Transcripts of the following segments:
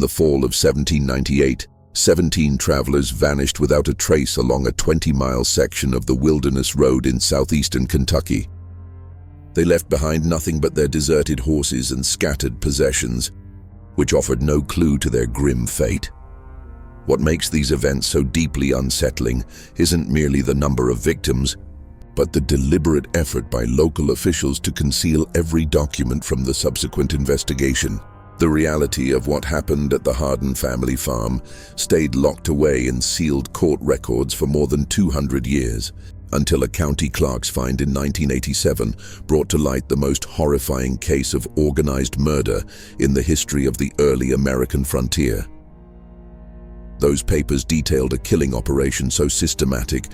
the fall of 1798, 17 travelers vanished without a trace along a 20-mile section of the Wilderness Road in southeastern Kentucky. They left behind nothing but their deserted horses and scattered possessions, which offered no clue to their grim fate. What makes these events so deeply unsettling isn't merely the number of victims, but the deliberate effort by local officials to conceal every document from the subsequent investigation. The reality of what happened at the Harden family farm stayed locked away in sealed court records for more than 200 years, until a county clerk's find in 1987 brought to light the most horrifying case of organized murder in the history of the early American frontier. Those papers detailed a killing operation so systematic,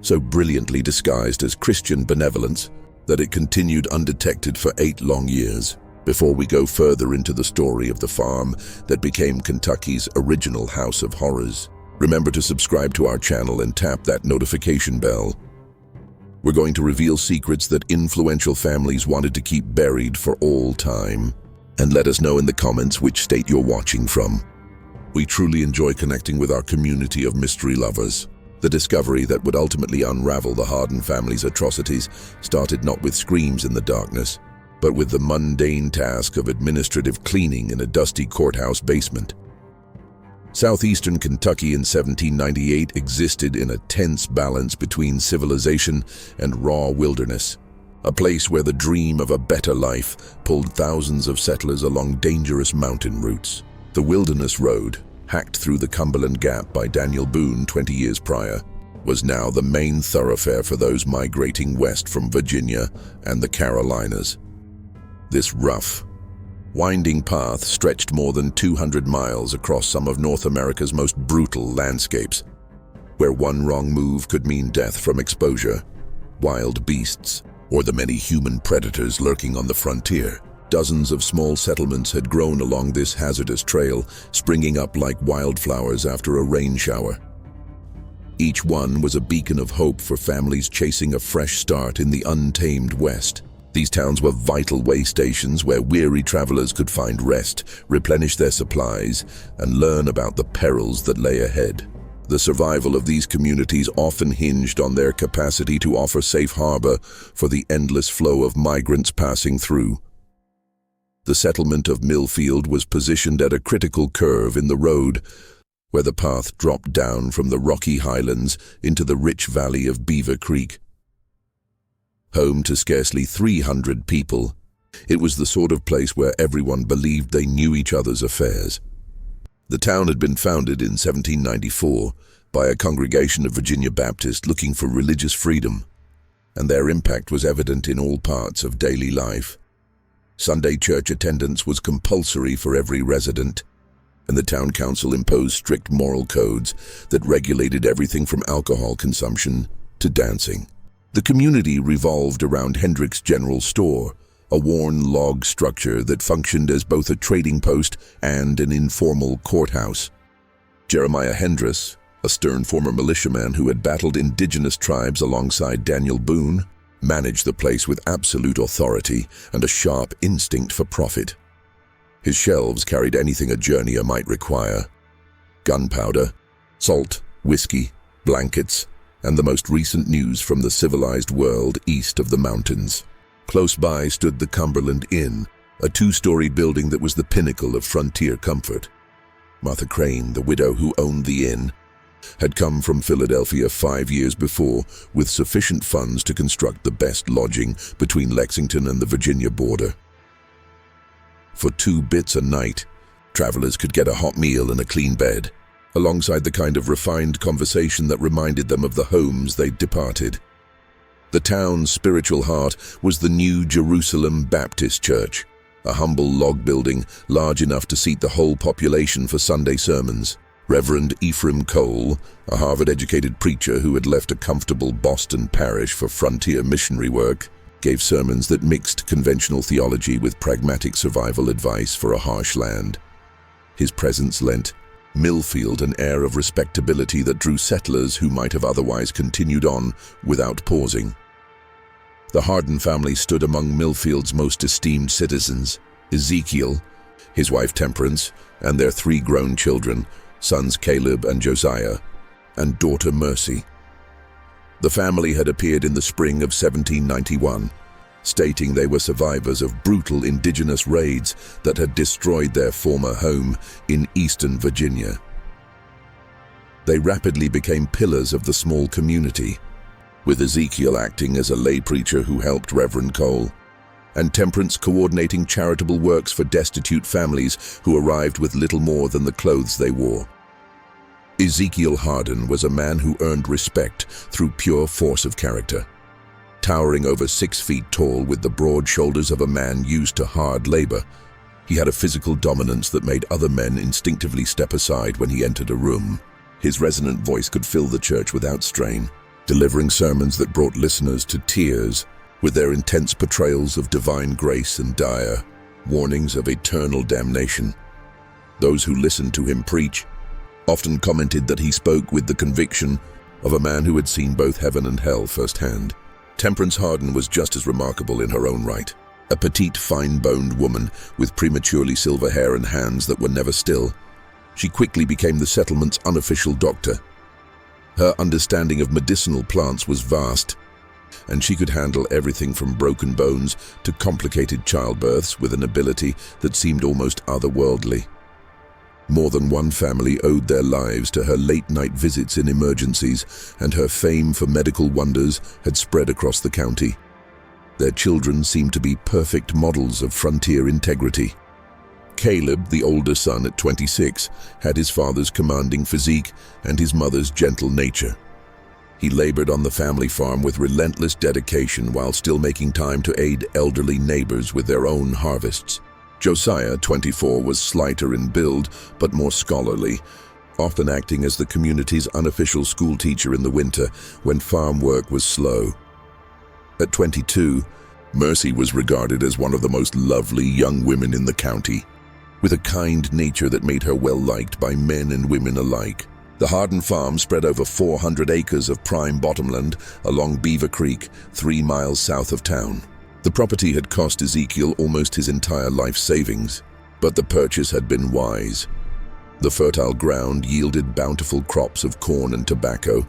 so brilliantly disguised as Christian benevolence, that it continued undetected for 8 long years. Before we go further into the story of the farm that became Kentucky's original house of horrors, remember to subscribe to our channel and tap that notification bell. We're going to reveal secrets that influential families wanted to keep buried for all time. And let us know in the comments which state you're watching from. We truly enjoy connecting with our community of mystery lovers. The discovery that would ultimately unravel the Harden family's atrocities started not with screams in the darkness, but with the mundane task of administrative cleaning in a dusty courthouse basement. Southeastern Kentucky in 1798 existed in a tense balance between civilization and raw wilderness, a place where the dream of a better life pulled thousands of settlers along dangerous mountain routes. The Wilderness Road, hacked through the Cumberland Gap by Daniel Boone 20 years prior, was now the main thoroughfare for those migrating west from Virginia and the Carolinas. This rough, winding path stretched more than 200 miles across some of North America's most brutal landscapes, where one wrong move could mean death from exposure, wild beasts, or the many human predators lurking on the frontier. Dozens of small settlements had grown along this hazardous trail, springing up like wildflowers after a rain shower. Each one was a beacon of hope for families chasing a fresh start in the untamed West. These towns were vital way stations where weary travelers could find rest, replenish their supplies, and learn about the perils that lay ahead. The survival of these communities often hinged on their capacity to offer safe harbor for the endless flow of migrants passing through. The settlement of Millfield was positioned at a critical curve in the road, where the path dropped down from the rocky highlands into the rich valley of Beaver Creek. Home to scarcely 300 people, it was the sort of place where everyone believed they knew each other's affairs. The town had been founded in 1794 by a congregation of Virginia Baptists looking for religious freedom, and their impact was evident in all parts of daily life. Sunday church attendance was compulsory for every resident, and the town council imposed strict moral codes that regulated everything from alcohol consumption to dancing. The community revolved around Hendrick's General Store, a worn log structure that functioned as both a trading post and an informal courthouse. Jeremiah Hendrick, a stern former militiaman who had battled indigenous tribes alongside Daniel Boone, managed the place with absolute authority and a sharp instinct for profit. His shelves carried anything a journeyer might require: gunpowder, salt, whiskey, blankets, and the most recent news from the civilized world east of the mountains. Close by stood the Cumberland Inn, a 2-story building that was the pinnacle of frontier comfort. Martha Crane, the widow who owned the inn, had come from Philadelphia 5 years before with sufficient funds to construct the best lodging between Lexington and the Virginia border. For 2 bits a night, travelers could get a hot meal and a clean bed, alongside the kind of refined conversation that reminded them of the homes they'd departed. The town's spiritual heart was the New Jerusalem Baptist Church, a humble log building large enough to seat the whole population for Sunday sermons. Reverend Ephraim Cole, a Harvard-educated preacher who had left a comfortable Boston parish for frontier missionary work, gave sermons that mixed conventional theology with pragmatic survival advice for a harsh land. His presence lent Millfield an air of respectability that drew settlers who might have otherwise continued on without pausing. The Harden family stood among Millfield's most esteemed citizens. Ezekiel, his wife Temperance, and their 3 grown children, sons Caleb and Josiah, and daughter Mercy. The family had appeared in the spring of 1791, stating they were survivors of brutal indigenous raids that had destroyed their former home in eastern Virginia. They rapidly became pillars of the small community, with Ezekiel acting as a lay preacher who helped Reverend Cole, and Temperance coordinating charitable works for destitute families who arrived with little more than the clothes they wore. Ezekiel Harden was a man who earned respect through pure force of character. Towering over 6 feet tall with the broad shoulders of a man used to hard labor, he had a physical dominance that made other men instinctively step aside when he entered a room. His resonant voice could fill the church without strain, delivering sermons that brought listeners to tears with their intense portrayals of divine grace and dire warnings of eternal damnation. Those who listened to him preach often commented that he spoke with the conviction of a man who had seen both heaven and hell firsthand. Temperance Harden was just as remarkable in her own right. A petite, fine-boned woman with prematurely silver hair and hands that were never still, she quickly became the settlement's unofficial doctor. Her understanding of medicinal plants was vast, and she could handle everything from broken bones to complicated childbirths with an ability that seemed almost otherworldly. More than one family owed their lives to her late-night visits in emergencies, and her fame for medical wonders had spread across the county. Their children seemed to be perfect models of frontier integrity. Caleb, the older son at 26, had his father's commanding physique and his mother's gentle nature. He labored on the family farm with relentless dedication while still making time to aid elderly neighbors with their own harvests. Josiah, 24, was slighter in build, but more scholarly, often acting as the community's unofficial school teacher in the winter when farm work was slow. At 22, Mercy was regarded as one of the most lovely young women in the county, with a kind nature that made her well-liked by men and women alike. The Harden Farm spread over 400 acres of prime bottomland along Beaver Creek, 3 miles south of town. The property had cost Ezekiel almost his entire life savings, but the purchase had been wise. The fertile ground yielded bountiful crops of corn and tobacco,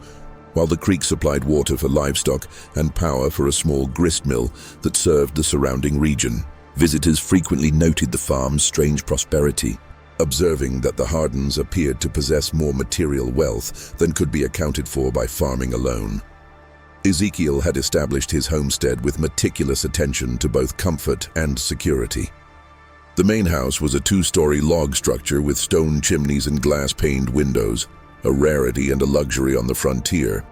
while the creek supplied water for livestock and power for a small grist mill that served the surrounding region. Visitors frequently noted the farm's strange prosperity, observing that the Hardens appeared to possess more material wealth than could be accounted for by farming alone. Ezekiel had established his homestead with meticulous attention to both comfort and security. The main house was a 2-story log structure with stone chimneys and glass-paned windows, a rarity and a luxury on the frontier.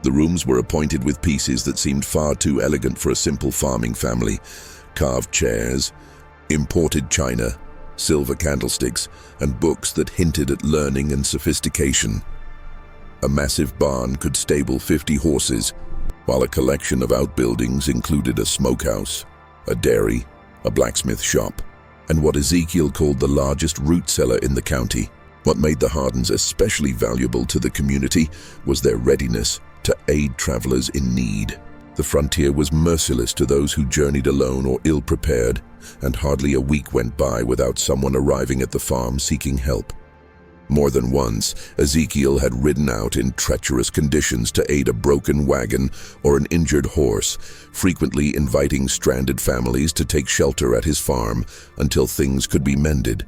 The rooms were appointed with pieces that seemed far too elegant for a simple farming family: carved chairs, imported china, silver candlesticks, and books that hinted at learning and sophistication. A massive barn could stable 50 horses, while a collection of outbuildings included a smokehouse, a dairy, a blacksmith shop, and what Ezekiel called the largest root cellar in the county. What made the Hardens especially valuable to the community was their readiness to aid travelers in need. The frontier was merciless to those who journeyed alone or ill-prepared, and hardly a week went by without someone arriving at the farm seeking help. More than once, Ezekiel had ridden out in treacherous conditions to aid a broken wagon or an injured horse, frequently inviting stranded families to take shelter at his farm until things could be mended.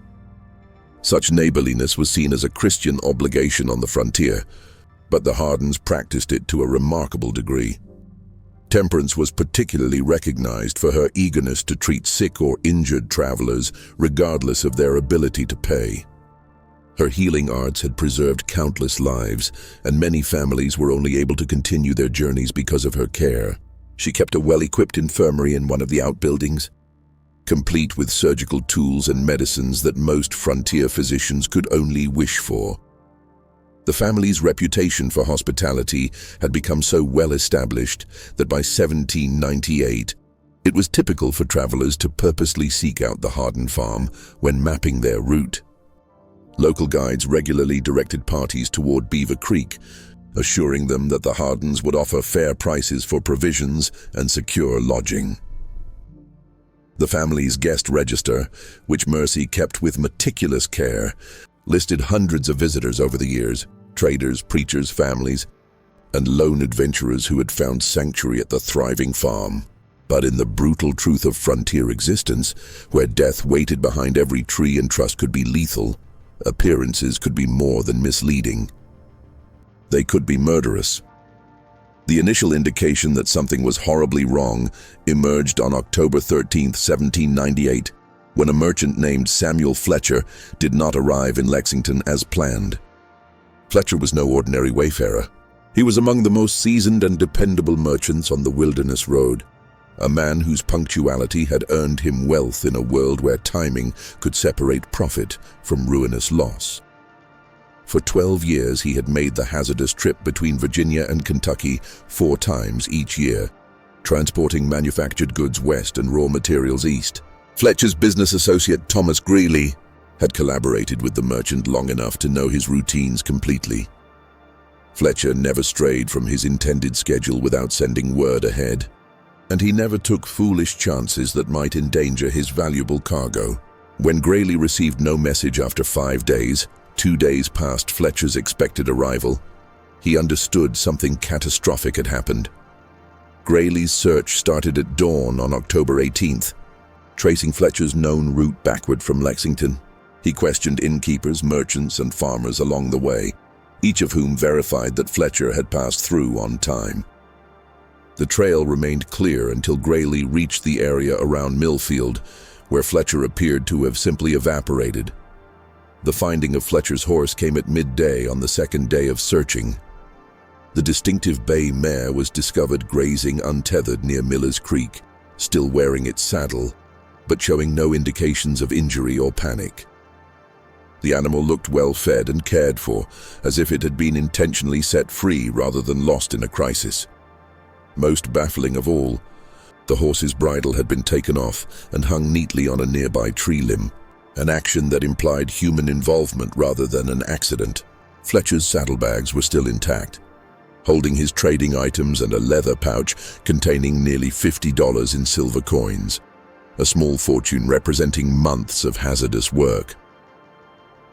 Such neighborliness was seen as a Christian obligation on the frontier, but the Hardens practiced it to a remarkable degree. Temperance was particularly recognized for her eagerness to treat sick or injured travelers regardless of their ability to pay. Her healing arts had preserved countless lives, and many families were only able to continue their journeys because of her care. She kept a well-equipped infirmary in one of the outbuildings, complete with surgical tools and medicines that most frontier physicians could only wish for. The family's reputation for hospitality had become so well established that by 1798, it was typical for travelers to purposely seek out the Harden Farm when mapping their route. Local guides regularly directed parties toward Beaver Creek, assuring them that the Hardens would offer fair prices for provisions and secure lodging. The family's guest register, which Mercy kept with meticulous care, listed hundreds of visitors over the years, traders, preachers, families, and lone adventurers who had found sanctuary at the thriving farm. But in the brutal truth of frontier existence, where death waited behind every tree and trust could be lethal, appearances could be more than misleading. They could be murderous. The initial indication that something was horribly wrong emerged on October 13, 1798, when a merchant named Samuel Fletcher did not arrive in Lexington as planned. Fletcher was no ordinary wayfarer. He was among the most seasoned and dependable merchants on the Wilderness Road, a man whose punctuality had earned him wealth in a world where timing could separate profit from ruinous loss. For 12 years, he had made the hazardous trip between Virginia and Kentucky 4 times each year, transporting manufactured goods west and raw materials east. Fletcher's business associate, Thomas Greeley, had collaborated with the merchant long enough to know his routines completely. Fletcher never strayed from his intended schedule without sending word ahead, and he never took foolish chances that might endanger his valuable cargo. When Greeley received no message after 5 days, 2 days past Fletcher's expected arrival, he understood something catastrophic had happened. Greeley's search started at dawn on October 18th, tracing Fletcher's known route backward from Lexington. He questioned innkeepers, merchants, and farmers along the way, each of whom verified that Fletcher had passed through on time. The trail remained clear until Greeley reached the area around Millfield, where Fletcher appeared to have simply evaporated. The finding of Fletcher's horse came at midday on the second day of searching. The distinctive bay mare was discovered grazing untethered near Miller's Creek, still wearing its saddle, but showing no indications of injury or panic. The animal looked well fed and cared for, as if it had been intentionally set free rather than lost in a crisis. Most baffling of all, the horse's bridle had been taken off and hung neatly on a nearby tree limb, an action that implied human involvement rather than an accident. Fletcher's saddlebags were still intact, holding his trading items and a leather pouch containing nearly $50 in silver coins, a small fortune representing months of hazardous work.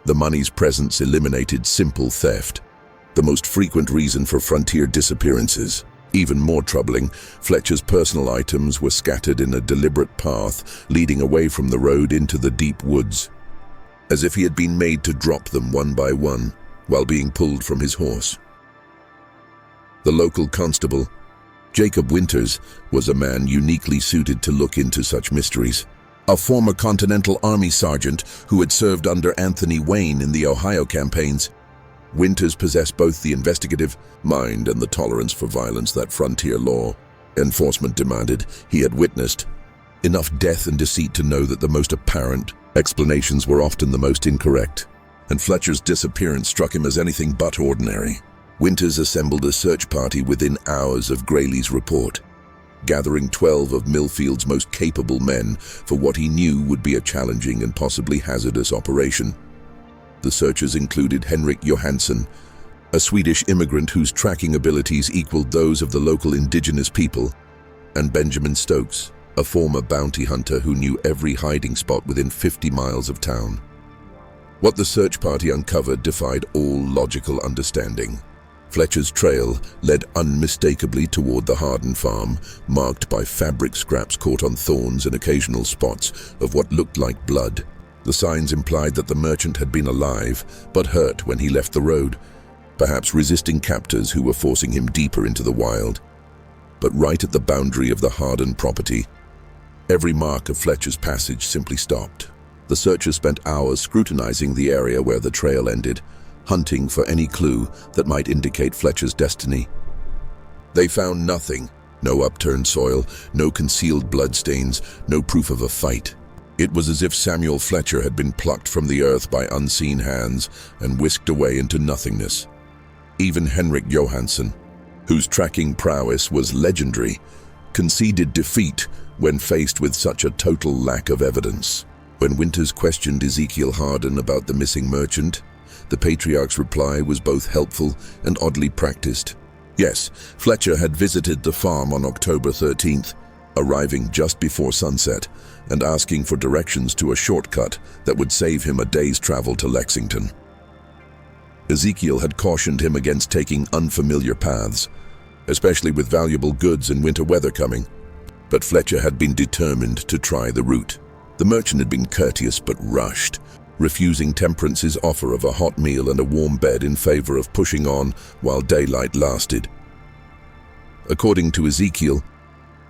The money's presence eliminated simple theft, the most frequent reason for frontier disappearances. Even more troubling, Fletcher's personal items were scattered in a deliberate path leading away from the road into the deep woods, as if he had been made to drop them one by one while being pulled from his horse. The local constable, Jacob Winters, was a man uniquely suited to look into such mysteries. A former Continental Army sergeant who had served under Anthony Wayne in the Ohio campaigns, Winters possessed both the investigative mind and the tolerance for violence that frontier law enforcement demanded. He had witnessed enough death and deceit to know that the most apparent explanations were often the most incorrect, and Fletcher's disappearance struck him as anything but ordinary. Winters assembled a search party within hours of Greeley's report, gathering 12 of Millfield's most capable men for what he knew would be a challenging and possibly hazardous operation. The searchers included Henrik Johansson, a Swedish immigrant whose tracking abilities equaled those of the local indigenous people, and Benjamin Stokes, a former bounty hunter who knew every hiding spot within 50 miles of town. What the search party uncovered defied all logical understanding. Fletcher's trail led unmistakably toward the Harden Farm, marked by fabric scraps caught on thorns and occasional spots of what looked like blood. The signs implied that the merchant had been alive, but hurt when he left the road, perhaps resisting captors who were forcing him deeper into the wild. But right at the boundary of the Harden property, every mark of Fletcher's passage simply stopped. The searchers spent hours scrutinizing the area where the trail ended, hunting for any clue that might indicate Fletcher's destiny. They found nothing. No upturned soil, no concealed bloodstains, no proof of a fight. It was as if Samuel Fletcher had been plucked from the earth by unseen hands and whisked away into nothingness. Even Henrik Johansson, whose tracking prowess was legendary, conceded defeat when faced with such a total lack of evidence. When Winters questioned Ezekiel Harden about the missing merchant, the patriarch's reply was both helpful and oddly practiced. Yes, Fletcher had visited the farm on October 13th, arriving just before sunset and asking for directions to a shortcut that would save him a day's travel to Lexington. Ezekiel had cautioned him against taking unfamiliar paths, especially with valuable goods and winter weather coming, but Fletcher had been determined to try the route. The merchant had been courteous but rushed, refusing Temperance's offer of a hot meal and a warm bed in favor of pushing on while daylight lasted. According to Ezekiel,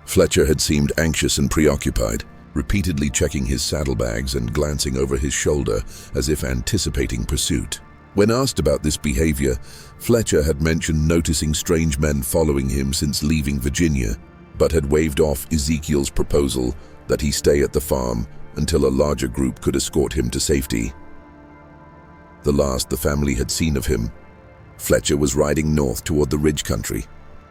Fletcher had seemed anxious and preoccupied, repeatedly checking his saddlebags and glancing over his shoulder as if anticipating pursuit. When asked about this behavior, Fletcher had mentioned noticing strange men following him since leaving Virginia, but had waved off Ezekiel's proposal that he stay at the farm until a larger group could escort him to safety. The last the family had seen of him, Fletcher was riding north toward the ridge country,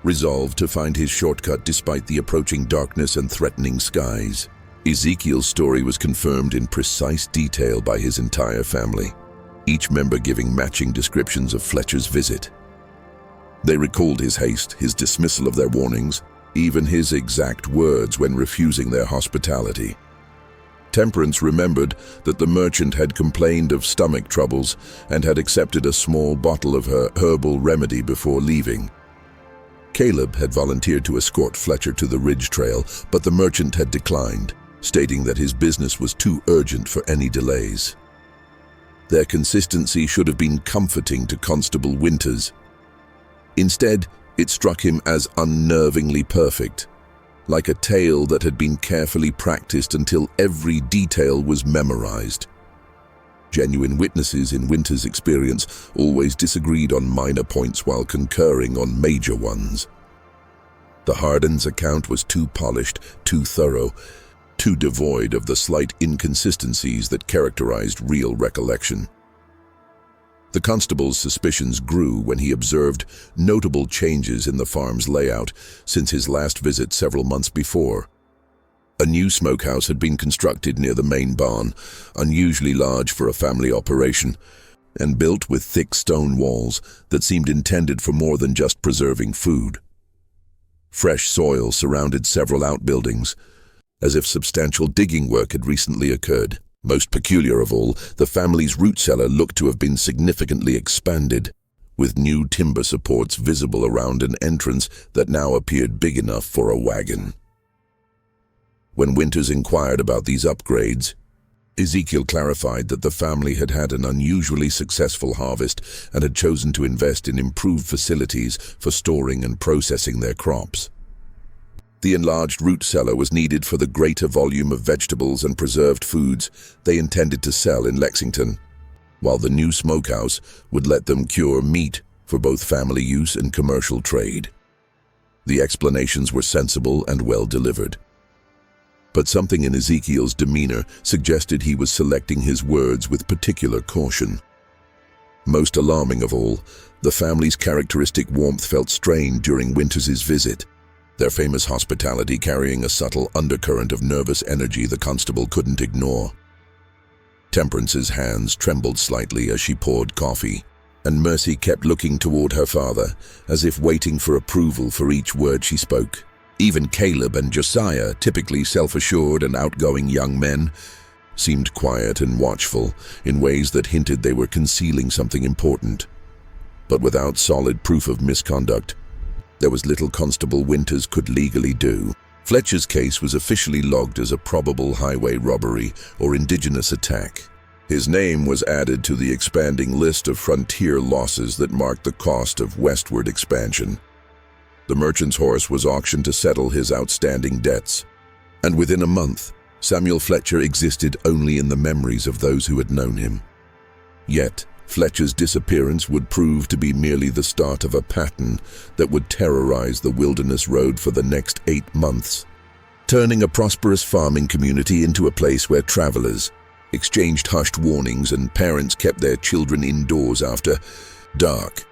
resolved to find his shortcut despite the approaching darkness and threatening skies. Ezekiel's story was confirmed in precise detail by his entire family, each member giving matching descriptions of Fletcher's visit. They recalled his haste, his dismissal of their warnings, even his exact words when refusing their hospitality. Temperance remembered that the merchant had complained of stomach troubles and had accepted a small bottle of her herbal remedy before leaving. Caleb had volunteered to escort Fletcher to the ridge trail, but the merchant had declined, stating that his business was too urgent for any delays. Their consistency should have been comforting to Constable Winters. Instead, it struck him as unnervingly perfect, like a tale that had been carefully practiced until every detail was memorized. Genuine witnesses in Winters' experience always disagreed on minor points while concurring on major ones. The Hardens' account was too polished, too thorough, too devoid of the slight inconsistencies that characterized real recollection. The constable's suspicions grew when he observed notable changes in the farm's layout since his last visit several months before. A new smokehouse had been constructed near the main barn, unusually large for a family operation, and built with thick stone walls that seemed intended for more than just preserving food. Fresh soil surrounded several outbuildings, as if substantial digging work had recently occurred. Most peculiar of all, the family's root cellar looked to have been significantly expanded, with new timber supports visible around an entrance that now appeared big enough for a wagon. When Winters inquired about these upgrades, Ezekiel clarified that the family had had an unusually successful harvest and had chosen to invest in improved facilities for storing and processing their crops. The enlarged root cellar was needed for the greater volume of vegetables and preserved foods they intended to sell in Lexington, while the new smokehouse would let them cure meat for both family use and commercial trade. The explanations were sensible and well delivered. But something in Ezekiel's demeanor suggested he was selecting his words with particular caution. Most alarming of all, the family's characteristic warmth felt strained during Winters' visit, their famous hospitality carrying a subtle undercurrent of nervous energy the constable couldn't ignore. Temperance's hands trembled slightly as she poured coffee, and Mercy kept looking toward her father, as if waiting for approval for each word she spoke. Even Caleb and Josiah, typically self-assured and outgoing young men, seemed quiet and watchful in ways that hinted they were concealing something important. But without solid proof of misconduct, there was little Constable Winters could legally do. Fletcher's case was officially logged as a probable highway robbery or indigenous attack. His name was added to the expanding list of frontier losses that marked the cost of westward expansion. The merchant's horse was auctioned to settle his outstanding debts, and within a month, Samuel Fletcher existed only in the memories of those who had known him. Yet, Fletcher's disappearance would prove to be merely the start of a pattern that would terrorize the wilderness road for the next 8 months, turning a prosperous farming community into a place where travelers exchanged hushed warnings and parents kept their children indoors after dark.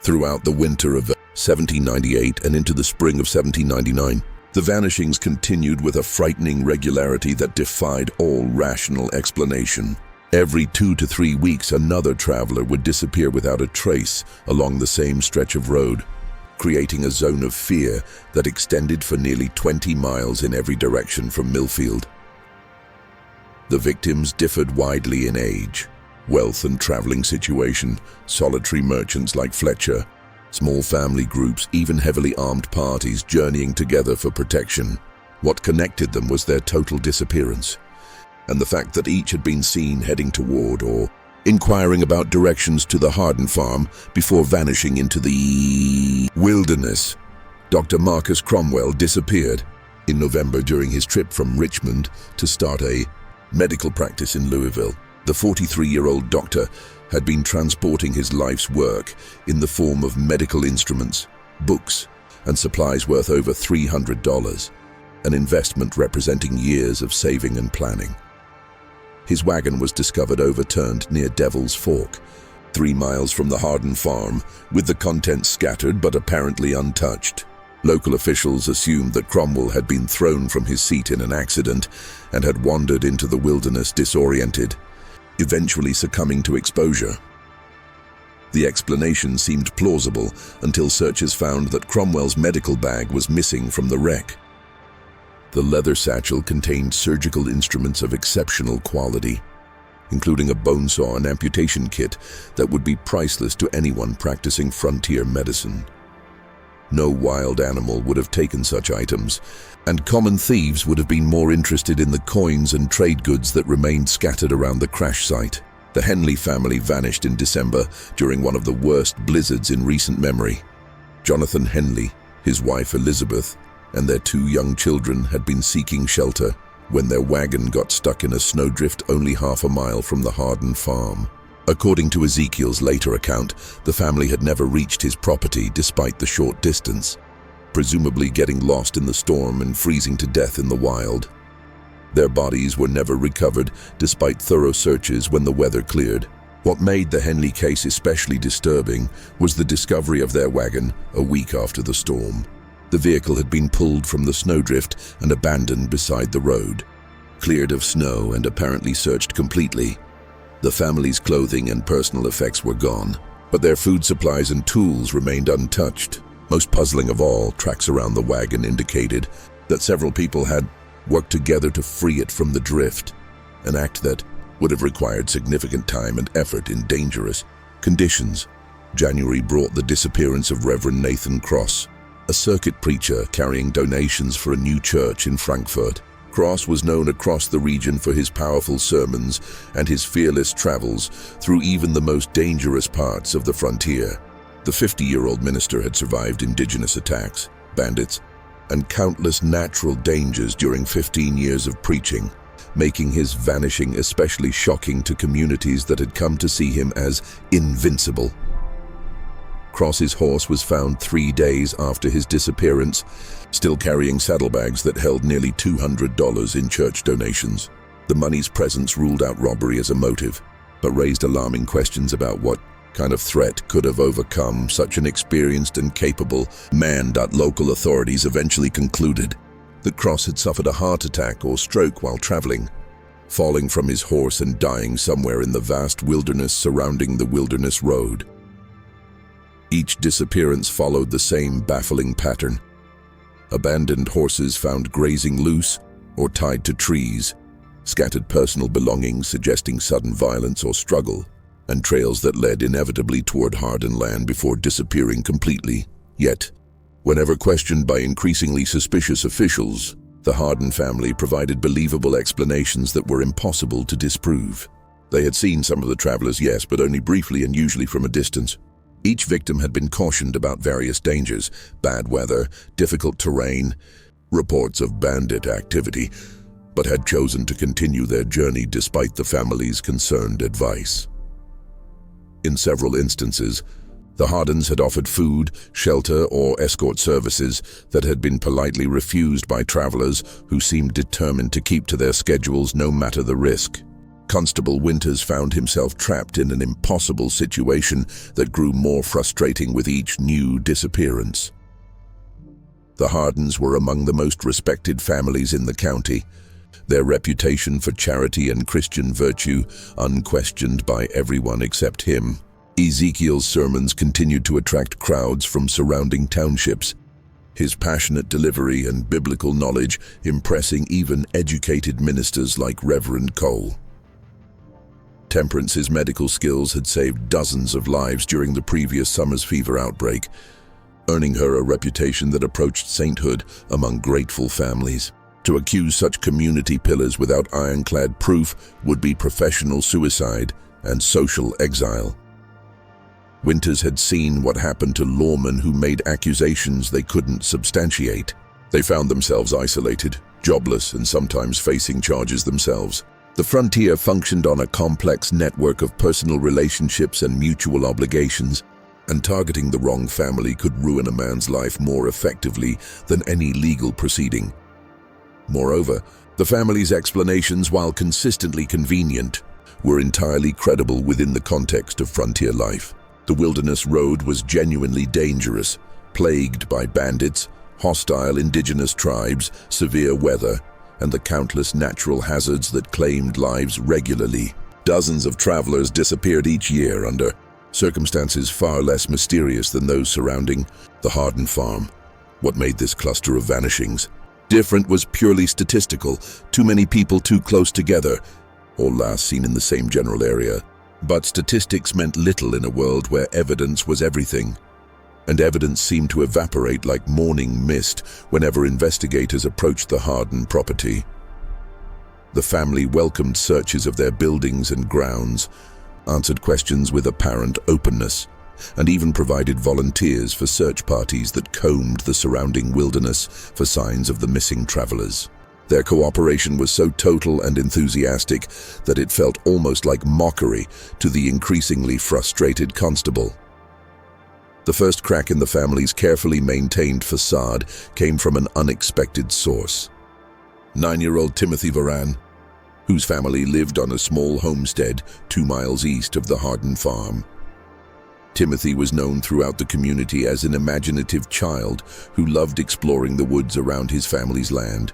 Throughout the winter of 1798 and into the spring of 1799, the vanishings continued with a frightening regularity that defied all rational explanation. Every 2 to 3 weeks, another traveler would disappear without a trace along the same stretch of road. creating a zone of fear that extended for nearly 20 miles in every direction from Millfield. The victims differed widely in age, wealth and traveling situation, solitary merchants like Fletcher, small family groups, even heavily armed parties journeying together for protection. What connected them was their total disappearance, and the fact that each had been seen heading toward or inquiring about directions to the Harden Farm before vanishing into the wilderness. Dr. Marcus Cromwell disappeared in November during his trip from Richmond to start a medical practice in Louisville. The 43-year-old doctor had been transporting his life's work in the form of medical instruments, books, and supplies worth over $300, an investment representing years of saving and planning. His wagon was discovered overturned near Devil's Fork, 3 miles from the Harden Farm, with the contents scattered but apparently untouched. Local officials assumed that Cromwell had been thrown from his seat in an accident and had wandered into the wilderness disoriented, eventually succumbing to exposure. The explanation seemed plausible until searchers found that Cromwell's medical bag was missing from the wreck. The leather satchel contained surgical instruments of exceptional quality, including a bone saw and amputation kit that would be priceless to anyone practicing frontier medicine. No wild animal would have taken such items, and common thieves would have been more interested in the coins and trade goods that remained scattered around the crash site. The Henley family vanished in December during one of the worst blizzards in recent memory. Jonathan Henley, his wife Elizabeth, and their 2 young children had been seeking shelter when their wagon got stuck in a snowdrift only half a mile from the Harden Farm. According to Ezekiel's later account, the family had never reached his property despite the short distance, presumably getting lost in the storm and freezing to death in the wild. Their bodies were never recovered despite thorough searches when the weather cleared. What made the Henley case especially disturbing was the discovery of their wagon a week after the storm. The vehicle had been pulled from the snowdrift and abandoned beside the road, cleared of snow and apparently searched completely. The family's clothing and personal effects were gone, but their food supplies and tools remained untouched. Most puzzling of all, tracks around the wagon indicated that several people had worked together to free it from the drift, an act that would have required significant time and effort in dangerous conditions. January brought the disappearance of Reverend Nathan Cross, a circuit preacher carrying donations for a new church in Frankfurt. Cross was known across the region for his powerful sermons and his fearless travels through even the most dangerous parts of the frontier. The 50-year-old minister had survived indigenous attacks, bandits, and countless natural dangers during 15 years of preaching, making his vanishing especially shocking to communities that had come to see him as invincible. Cross's horse was found 3 days after his disappearance, still carrying saddlebags that held nearly $200 in church donations. The money's presence ruled out robbery as a motive, but raised alarming questions about what kind of threat could have overcome such an experienced and capable man. Local authorities eventually concluded that Cross had suffered a heart attack or stroke while traveling, falling from his horse and dying somewhere in the vast wilderness surrounding the Wilderness Road. Each disappearance followed the same baffling pattern. Abandoned horses found grazing loose or tied to trees, scattered personal belongings suggesting sudden violence or struggle, and trails that led inevitably toward Harden land before disappearing completely. Yet, whenever questioned by increasingly suspicious officials, the Harden family provided believable explanations that were impossible to disprove. They had seen some of the travelers, yes, but only briefly and usually from a distance. Each victim had been cautioned about various dangers, bad weather, difficult terrain, reports of bandit activity, but had chosen to continue their journey despite the family's concerned advice. In several instances, the Hardens had offered food, shelter, or escort services that had been politely refused by travelers who seemed determined to keep to their schedules no matter the risk. Constable Winters found himself trapped in an impossible situation that grew more frustrating with each new disappearance. The Hardens were among the most respected families in the county, their reputation for charity and Christian virtue unquestioned by everyone except him. Ezekiel's sermons continued to attract crowds from surrounding townships, his passionate delivery and biblical knowledge impressing even educated ministers like Reverend Cole. Temperance's medical skills had saved dozens of lives during the previous summer's fever outbreak, earning her a reputation that approached sainthood among grateful families. To accuse such community pillars without ironclad proof would be professional suicide and social exile. Winters had seen what happened to lawmen who made accusations they couldn't substantiate. They found themselves isolated, jobless, and sometimes facing charges themselves. The frontier functioned on a complex network of personal relationships and mutual obligations, and targeting the wrong family could ruin a man's life more effectively than any legal proceeding. Moreover, the family's explanations, while consistently convenient, were entirely credible within the context of frontier life. The wilderness road was genuinely dangerous, plagued by bandits, hostile indigenous tribes, severe weather, and the countless natural hazards that claimed lives regularly. Dozens of travelers disappeared each year under circumstances far less mysterious than those surrounding the Harden Farm. What made this cluster of vanishings different was purely statistical: too many people too close together, or last seen in the same general area. But statistics meant little in a world where evidence was everything, and evidence seemed to evaporate like morning mist whenever investigators approached the Harden property. The family welcomed searches of their buildings and grounds, answered questions with apparent openness, and even provided volunteers for search parties that combed the surrounding wilderness for signs of the missing travelers. Their cooperation was so total and enthusiastic that it felt almost like mockery to the increasingly frustrated constable. The first crack in the family's carefully maintained facade came from an unexpected source. 9-year-old Timothy Varan, whose family lived on a small homestead 2 miles east of the Harden Farm. Timothy was known throughout the community as an imaginative child who loved exploring the woods around his family's land,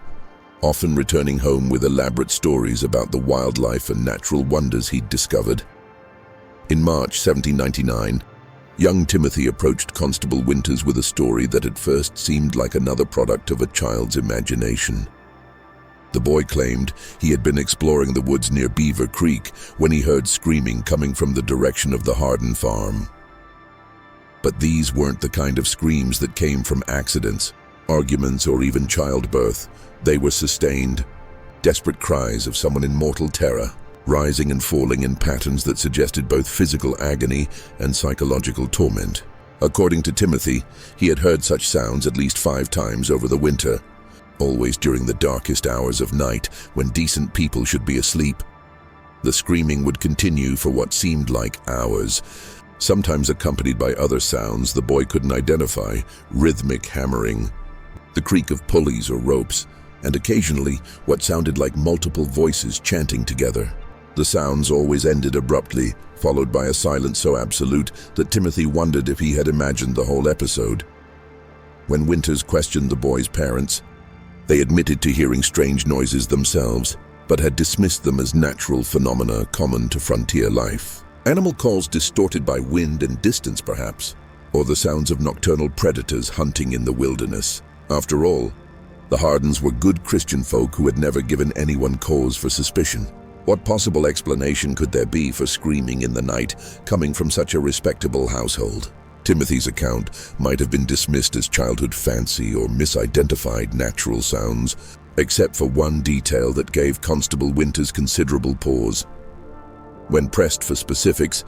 often returning home with elaborate stories about the wildlife and natural wonders he'd discovered. In March 1799, young Timothy approached Constable Winters with a story that at first seemed like another product of a child's imagination. The boy claimed he had been exploring the woods near Beaver Creek when he heard screaming coming from the direction of the Harden Farm. But these weren't the kind of screams that came from accidents, arguments, or even childbirth. They were sustained, desperate cries of someone in mortal terror, rising and falling in patterns that suggested both physical agony and psychological torment. According to Timothy, he had heard such sounds at least 5 times over the winter, always during the darkest hours of night when decent people should be asleep. The screaming would continue for what seemed like hours, sometimes accompanied by other sounds the boy couldn't identify: rhythmic hammering, the creak of pulleys or ropes, and occasionally what sounded like multiple voices chanting together. The sounds always ended abruptly, followed by a silence so absolute that Timothy wondered if he had imagined the whole episode. When Winters questioned the boy's parents, they admitted to hearing strange noises themselves, but had dismissed them as natural phenomena common to frontier life. Animal calls distorted by wind and distance, perhaps, or the sounds of nocturnal predators hunting in the wilderness. After all, the Hardens were good Christian folk who had never given anyone cause for suspicion. What possible explanation could there be for screaming in the night coming from such a respectable household? Timothy's account might have been dismissed as childhood fancy or misidentified natural sounds, except for one detail that gave Constable Winters considerable pause. When pressed for specifics,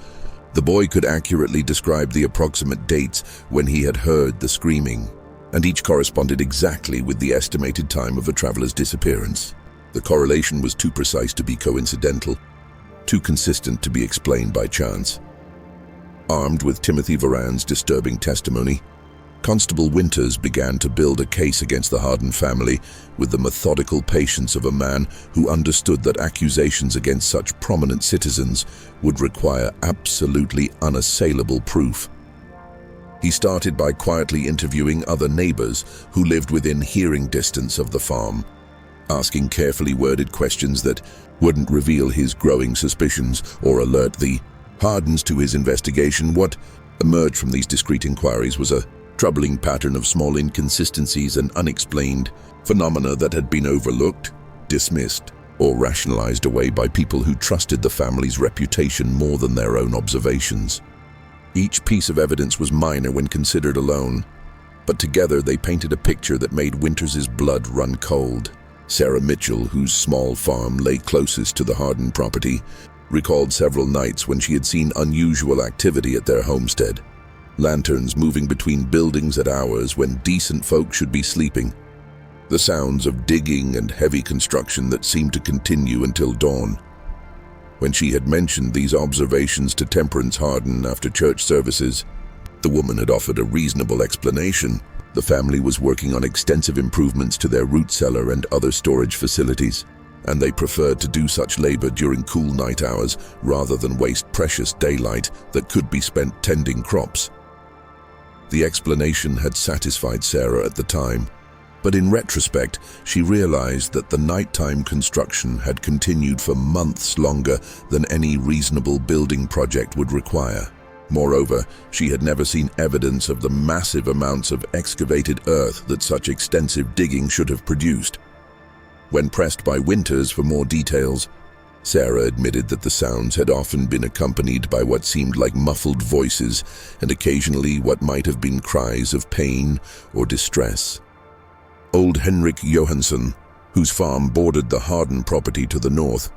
the boy could accurately describe the approximate dates when he had heard the screaming, and each corresponded exactly with the estimated time of a traveler's disappearance. The correlation was too precise to be coincidental, too consistent to be explained by chance. Armed with Timothy Varan's disturbing testimony, Constable Winters began to build a case against the Harden family with the methodical patience of a man who understood that accusations against such prominent citizens would require absolutely unassailable proof. He started by quietly interviewing other neighbours who lived within hearing distance of the farm, asking carefully worded questions that wouldn't reveal his growing suspicions or alert the Hardens to his investigation, what emerged from these discreet inquiries was a troubling pattern of small inconsistencies and unexplained phenomena that had been overlooked, dismissed, or rationalized away by people who trusted the family's reputation more than their own observations. Each piece of evidence was minor when considered alone, but together they painted a picture that made Winters's blood run cold. Sarah Mitchell, whose small farm lay closest to the Harden property, recalled several nights when she had seen unusual activity at their homestead. Lanterns moving between buildings at hours when decent folk should be sleeping. The sounds of digging and heavy construction that seemed to continue until dawn. When she had mentioned these observations to Temperance Harden after church services, the woman had offered a reasonable explanation. The family was working on extensive improvements to their root cellar and other storage facilities, and they preferred to do such labor during cool night hours rather than waste precious daylight that could be spent tending crops. The explanation had satisfied Sarah at the time, but in retrospect, she realized that the nighttime construction had continued for months longer than any reasonable building project would require. Moreover, she had never seen evidence of the massive amounts of excavated earth that such extensive digging should have produced. When pressed by Winters for more details, Sarah admitted that the sounds had often been accompanied by what seemed like muffled voices and occasionally what might have been cries of pain or distress. Old Henrik Johansson, whose farm bordered the Harden property to the north,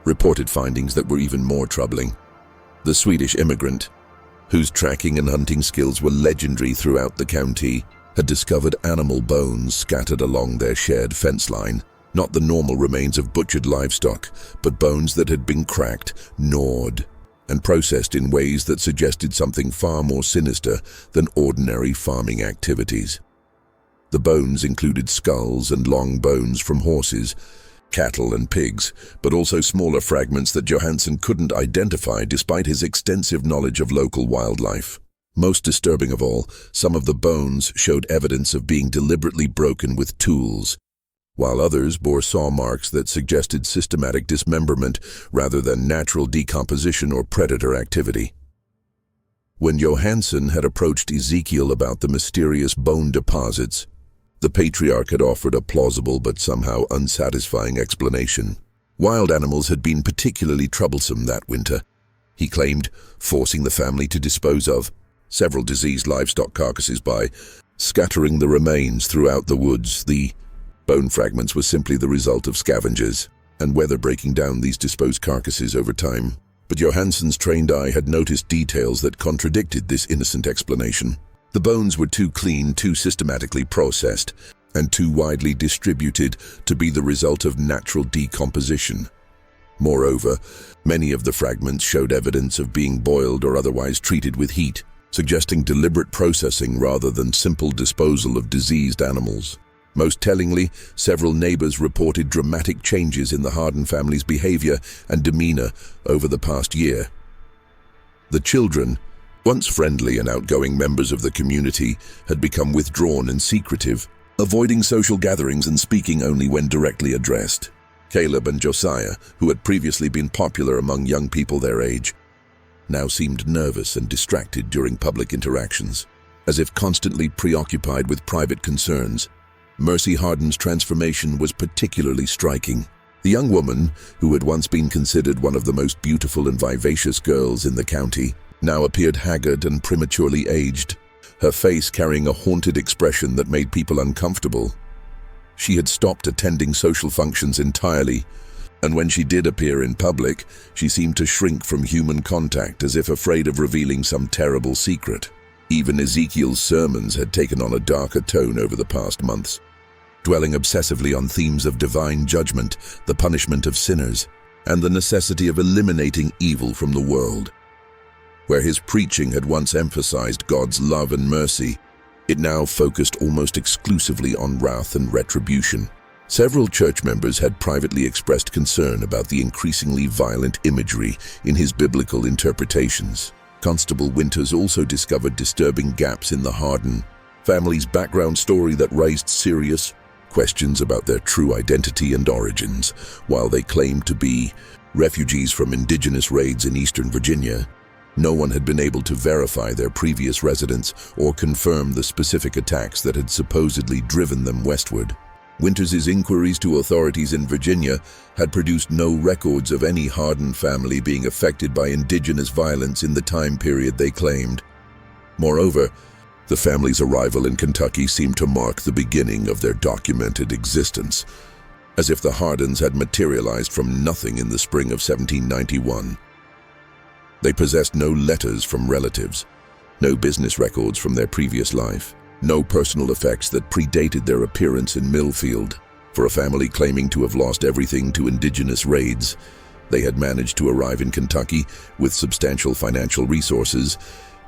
reported findings that were even more troubling. The Swedish immigrant, whose tracking and hunting skills were legendary throughout the county, had discovered animal bones scattered along their shared fence line. Not the normal remains of butchered livestock, but bones that had been cracked, gnawed, and processed in ways that suggested something far more sinister than ordinary farming activities. The bones included skulls and long bones from horses, cattle and pigs, but also smaller fragments that Johansson couldn't identify despite his extensive knowledge of local wildlife. Most disturbing of all, some of the bones showed evidence of being deliberately broken with tools, while others bore saw marks that suggested systematic dismemberment rather than natural decomposition or predator activity. When Johansson had approached Ezekiel about the mysterious bone deposits, the patriarch had offered a plausible but somehow unsatisfying explanation. Wild animals had been particularly troublesome that winter, he claimed, forcing the family to dispose of several diseased livestock carcasses by scattering the remains throughout the woods. The bone fragments were simply the result of scavengers and weather breaking down these disposed carcasses over time. But Johansson's trained eye had noticed details that contradicted this innocent explanation. The bones were too clean, too systematically processed, and too widely distributed to be the result of natural decomposition. Moreover, many of the fragments showed evidence of being boiled or otherwise treated with heat, suggesting deliberate processing rather than simple disposal of diseased animals. Most tellingly, several neighbours reported dramatic changes in the Harden family's behaviour and demeanour over the past year. The children, once friendly and outgoing members of the community, had become withdrawn and secretive, avoiding social gatherings and speaking only when directly addressed. Caleb and Josiah, who had previously been popular among young people their age, now seemed nervous and distracted during public interactions, as if constantly preoccupied with private concerns. Mercy Harden's transformation was particularly striking. The young woman, who had once been considered one of the most beautiful and vivacious girls in the county, now appeared haggard and prematurely aged, her face carrying a haunted expression that made people uncomfortable. She had stopped attending social functions entirely, and when she did appear in public, she seemed to shrink from human contact as if afraid of revealing some terrible secret. Even Ezekiel's sermons had taken on a darker tone over the past months, dwelling obsessively on themes of divine judgment, the punishment of sinners, and the necessity of eliminating evil from the world. Where his preaching had once emphasized God's love and mercy, it now focused almost exclusively on wrath and retribution. Several church members had privately expressed concern about the increasingly violent imagery in his biblical interpretations. Constable Winters also discovered disturbing gaps in the Harden family's background story that raised serious questions about their true identity and origins. While they claimed to be refugees from indigenous raids in eastern Virginia, No one had been able to verify their previous residence or confirm the specific attacks that had supposedly driven them westward. Winters's inquiries to authorities in Virginia had produced no records of any Harden family being affected by indigenous violence in the time period they claimed. Moreover, the family's arrival in Kentucky seemed to mark the beginning of their documented existence, as if the Hardens had materialized from nothing in the spring of 1791. They possessed no letters from relatives, no business records from their previous life, no personal effects that predated their appearance in Millfield. For a family claiming to have lost everything to indigenous raids, they had managed to arrive in Kentucky with substantial financial resources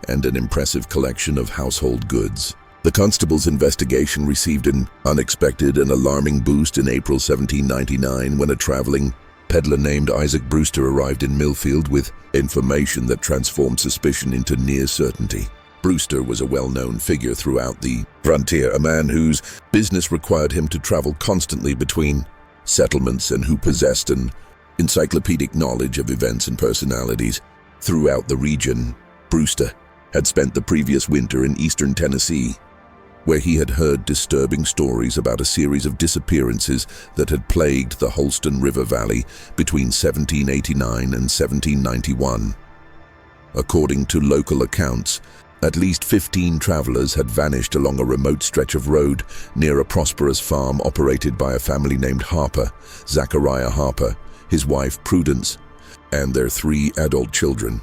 and an impressive collection of household goods. The constable's investigation received an unexpected and alarming boost in April 1799 when a traveling peddler named Isaac Brewster arrived in Millfield with information that transformed suspicion into near certainty. Brewster was a well-known figure throughout the frontier, a man whose business required him to travel constantly between settlements and who possessed an encyclopedic knowledge of events and personalities throughout the region. Brewster had spent the previous winter in eastern Tennessee, where he had heard disturbing stories about a series of disappearances that had plagued the Holston River Valley between 1789 and 1791. According to local accounts, at least 15 travelers had vanished along a remote stretch of road near a prosperous farm operated by a family named Harper, Zachariah Harper, his wife Prudence, and their 3 adult children.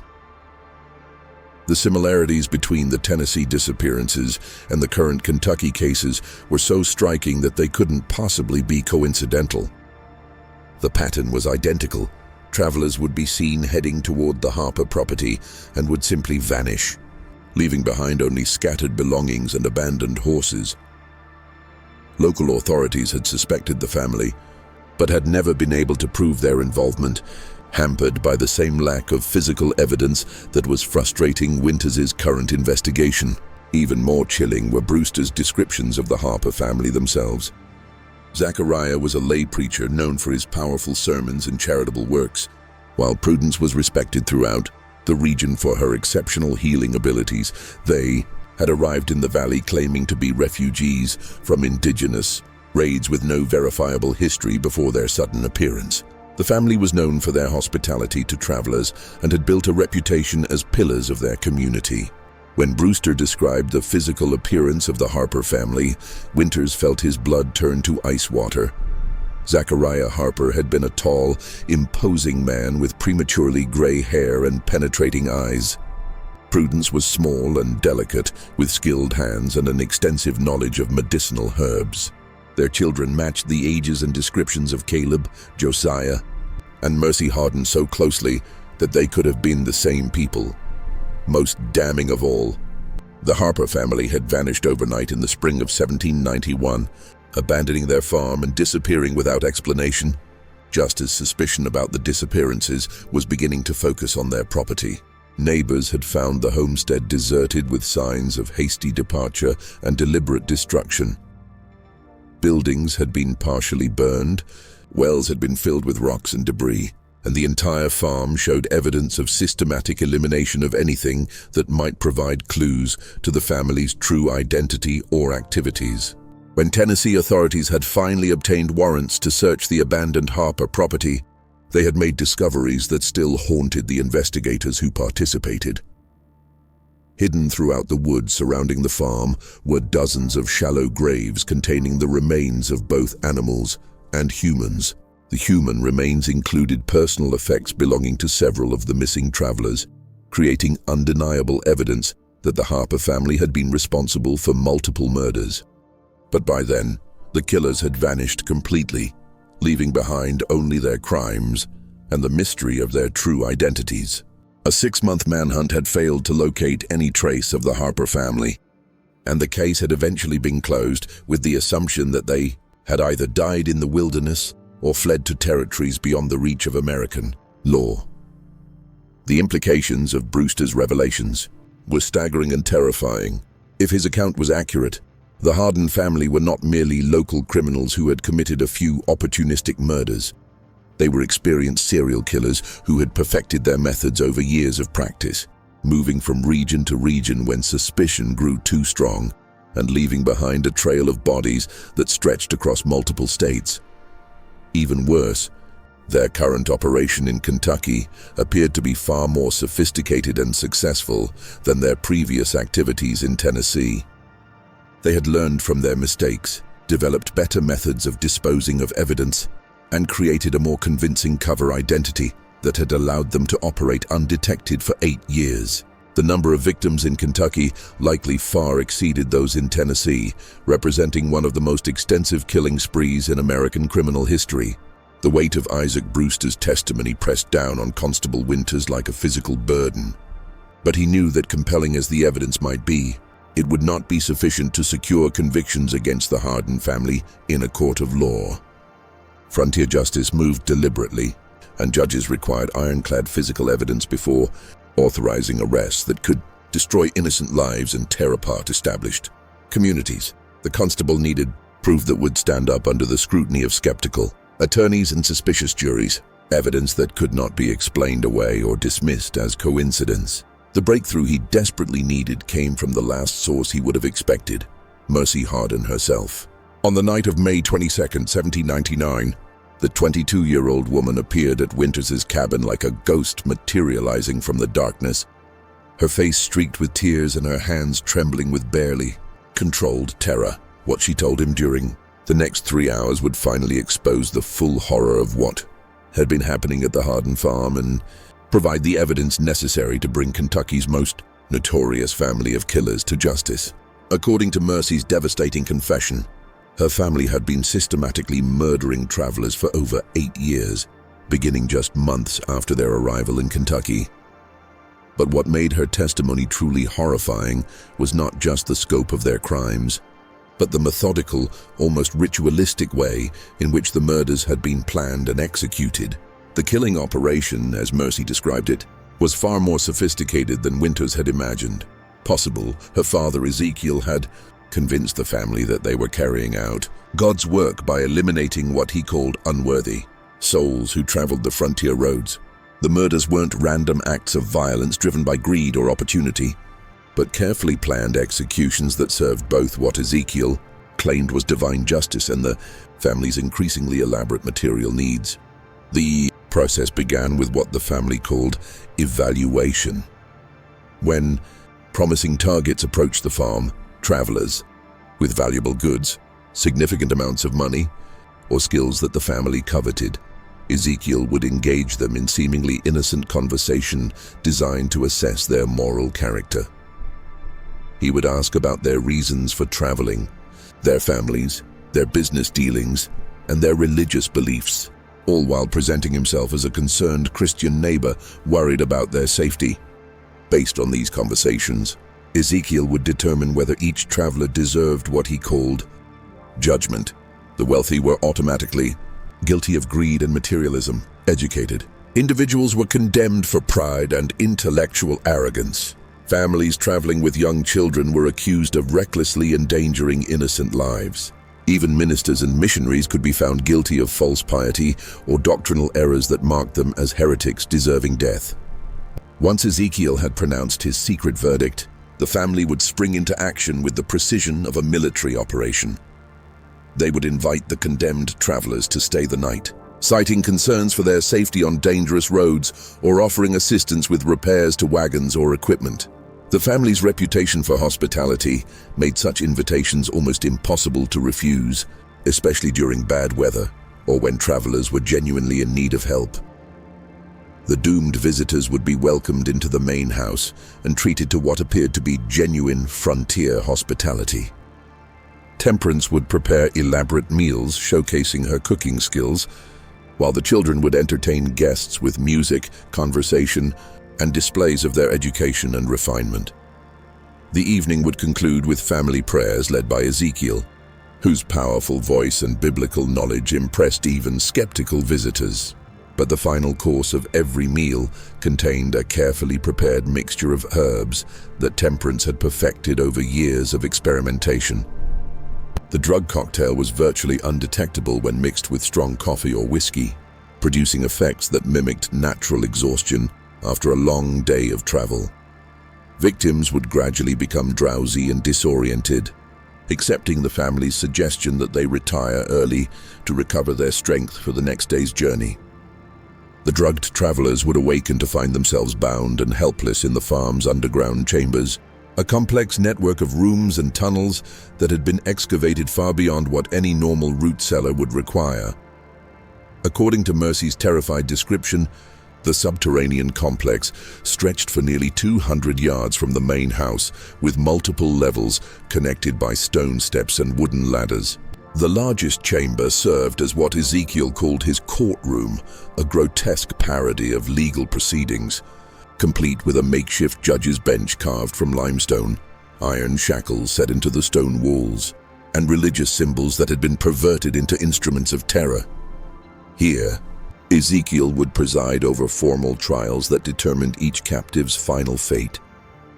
The similarities between the Tennessee disappearances and the current Kentucky cases were so striking that they couldn't possibly be coincidental. The pattern was identical. Travelers would be seen heading toward the Harper property and would simply vanish, leaving behind only scattered belongings and abandoned horses. Local authorities had suspected the family, but had never been able to prove their involvement, hampered by the same lack of physical evidence that was frustrating Winters's current investigation. Even more chilling were Brewster's descriptions of the Harper family themselves. Zachariah was a lay preacher known for his powerful sermons and charitable works, while Prudence was respected throughout the region for her exceptional healing abilities. They had arrived in the valley claiming to be refugees from indigenous raids with no verifiable history before their sudden appearance. The family was known for their hospitality to travelers and had built a reputation as pillars of their community. When Brewster described the physical appearance of the Harper family, Winters felt his blood turn to ice water. Zachariah Harper had been a tall, imposing man with prematurely gray hair and penetrating eyes. Prudence was small and delicate, with skilled hands and an extensive knowledge of medicinal herbs. Their children matched the ages and descriptions of Caleb, Josiah, and Mercy Harden so closely that they could have been the same people. Most damning of all, the Harper family had vanished overnight in the spring of 1791, abandoning their farm and disappearing without explanation, just as suspicion about the disappearances was beginning to focus on their property. Neighbors had found the homestead deserted with signs of hasty departure and deliberate destruction. Buildings had been partially burned, wells had been filled with rocks and debris, and the entire farm showed evidence of systematic elimination of anything that might provide clues to the family's true identity or activities. When Tennessee authorities had finally obtained warrants to search the abandoned Harper property, they had made discoveries that still haunted the investigators who participated. Hidden throughout the woods surrounding the farm were dozens of shallow graves containing the remains of both animals and humans. The human remains included personal effects belonging to several of the missing travelers, creating undeniable evidence that the Harper family had been responsible for multiple murders. But by then, the killers had vanished completely, leaving behind only their crimes and the mystery of their true identities. A 6-month manhunt had failed to locate any trace of the Harper family, and the case had eventually been closed with the assumption that they had either died in the wilderness or fled to territories beyond the reach of American law. The implications of Brewster's revelations were staggering and terrifying. If his account was accurate, the Harden family were not merely local criminals who had committed a few opportunistic murders. They were experienced serial killers who had perfected their methods over years of practice. moving from region to region when suspicion grew too strong, and leaving behind a trail of bodies that stretched across multiple states. Even worse, their current operation in Kentucky appeared to be far more sophisticated and successful than their previous activities in Tennessee. They had learned from their mistakes, developed better methods of disposing of evidence, and created a more convincing cover identity that had allowed them to operate undetected for 8 years. The number of victims in Kentucky likely far exceeded those in Tennessee, representing one of the most extensive killing sprees in American criminal history. The weight of Isaac Brewster's testimony pressed down on Constable Winters like a physical burden. But he knew that, compelling as the evidence might be, it would not be sufficient to secure convictions against the Harden family in a court of law. Frontier justice moved deliberately, and judges required ironclad physical evidence before authorizing arrests that could destroy innocent lives and tear apart established communities. The constable needed proof that would stand up under the scrutiny of skeptical attorneys and suspicious juries, evidence that could not be explained away or dismissed as coincidence. The breakthrough he desperately needed came from the last source he would have expected, Mercy Harden herself. On the night of May 22, 1799, the 22-year-old woman appeared at Winters's cabin like a ghost materializing from the darkness, her face streaked with tears and her hands trembling with barely controlled terror. What she told him during the next 3 hours would finally expose the full horror of what had been happening at the Harden Farm and provide the evidence necessary to bring Kentucky's most notorious family of killers to justice. According to Mercy's devastating confession, her family had been systematically murdering travelers for over 8 years, beginning just months after their arrival in Kentucky. But what made her testimony truly horrifying was not just the scope of their crimes, but the methodical, almost ritualistic way in which the murders had been planned and executed. The killing operation, as Mercy described it, was far more sophisticated than Winters had imagined. Possible, her father Ezekiel had convinced the family that they were carrying out God's work by eliminating what he called unworthy souls who traveled the frontier roads. The murders weren't random acts of violence driven by greed or opportunity, but carefully planned executions that served both what Ezekiel claimed was divine justice and the family's increasingly elaborate material needs. The process began with what the family called evaluation. When promising targets approached the farm, travelers with valuable goods, significant amounts of money, or skills that the family coveted, Ezekiel would engage them in seemingly innocent conversation designed to assess their moral character. He would ask about their reasons for traveling, their families, their business dealings, and their religious beliefs, all while presenting himself as a concerned Christian neighbor worried about their safety. Based on these conversations, Ezekiel would determine whether each traveler deserved what he called judgment. The wealthy were automatically guilty of greed and materialism. Educated individuals were condemned for pride and intellectual arrogance. Families traveling with young children were accused of recklessly endangering innocent lives. Even ministers and missionaries could be found guilty of false piety or doctrinal errors that marked them as heretics deserving death. Once Ezekiel had pronounced his secret verdict, the family would spring into action with the precision of a military operation. They would invite the condemned travelers to stay the night, citing concerns for their safety on dangerous roads or offering assistance with repairs to wagons or equipment. The family's reputation for hospitality made such invitations almost impossible to refuse, especially during bad weather or when travelers were genuinely in need of help. The doomed visitors would be welcomed into the main house and treated to what appeared to be genuine frontier hospitality. Temperance would prepare elaborate meals showcasing her cooking skills, while the children would entertain guests with music, conversation, and displays of their education and refinement. The evening would conclude with family prayers led by Ezekiel, whose powerful voice and biblical knowledge impressed even skeptical visitors. But the final course of every meal contained a carefully prepared mixture of herbs that Temperance had perfected over years of experimentation. The drug cocktail was virtually undetectable when mixed with strong coffee or whiskey, producing effects that mimicked natural exhaustion after a long day of travel. Victims would gradually become drowsy and disoriented, accepting the family's suggestion that they retire early to recover their strength for the next day's journey. The drugged travelers would awaken to find themselves bound and helpless in the farm's underground chambers, a complex network of rooms and tunnels that had been excavated far beyond what any normal root cellar would require. According to Mercy's terrified description, the subterranean complex stretched for nearly 200 yards from the main house, with multiple levels connected by stone steps and wooden ladders. The largest chamber served as what Ezekiel called his courtroom, a grotesque parody of legal proceedings, complete with a makeshift judge's bench carved from limestone, iron shackles set into the stone walls, and religious symbols that had been perverted into instruments of terror. Here, Ezekiel would preside over formal trials that determined each captive's final fate,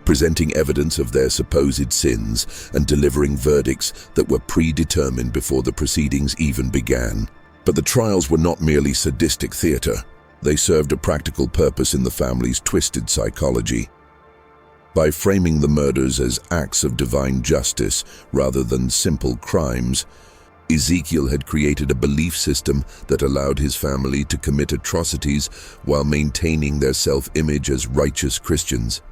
presenting evidence of their supposed sins and delivering verdicts that were predetermined before the proceedings even began. But the trials were not merely sadistic theater. They served a practical purpose in the family's twisted psychology. By framing the murders as acts of divine justice rather than simple crimes, Ezekiel had created a belief system that allowed his family to commit atrocities while maintaining their self-image as righteous Christians.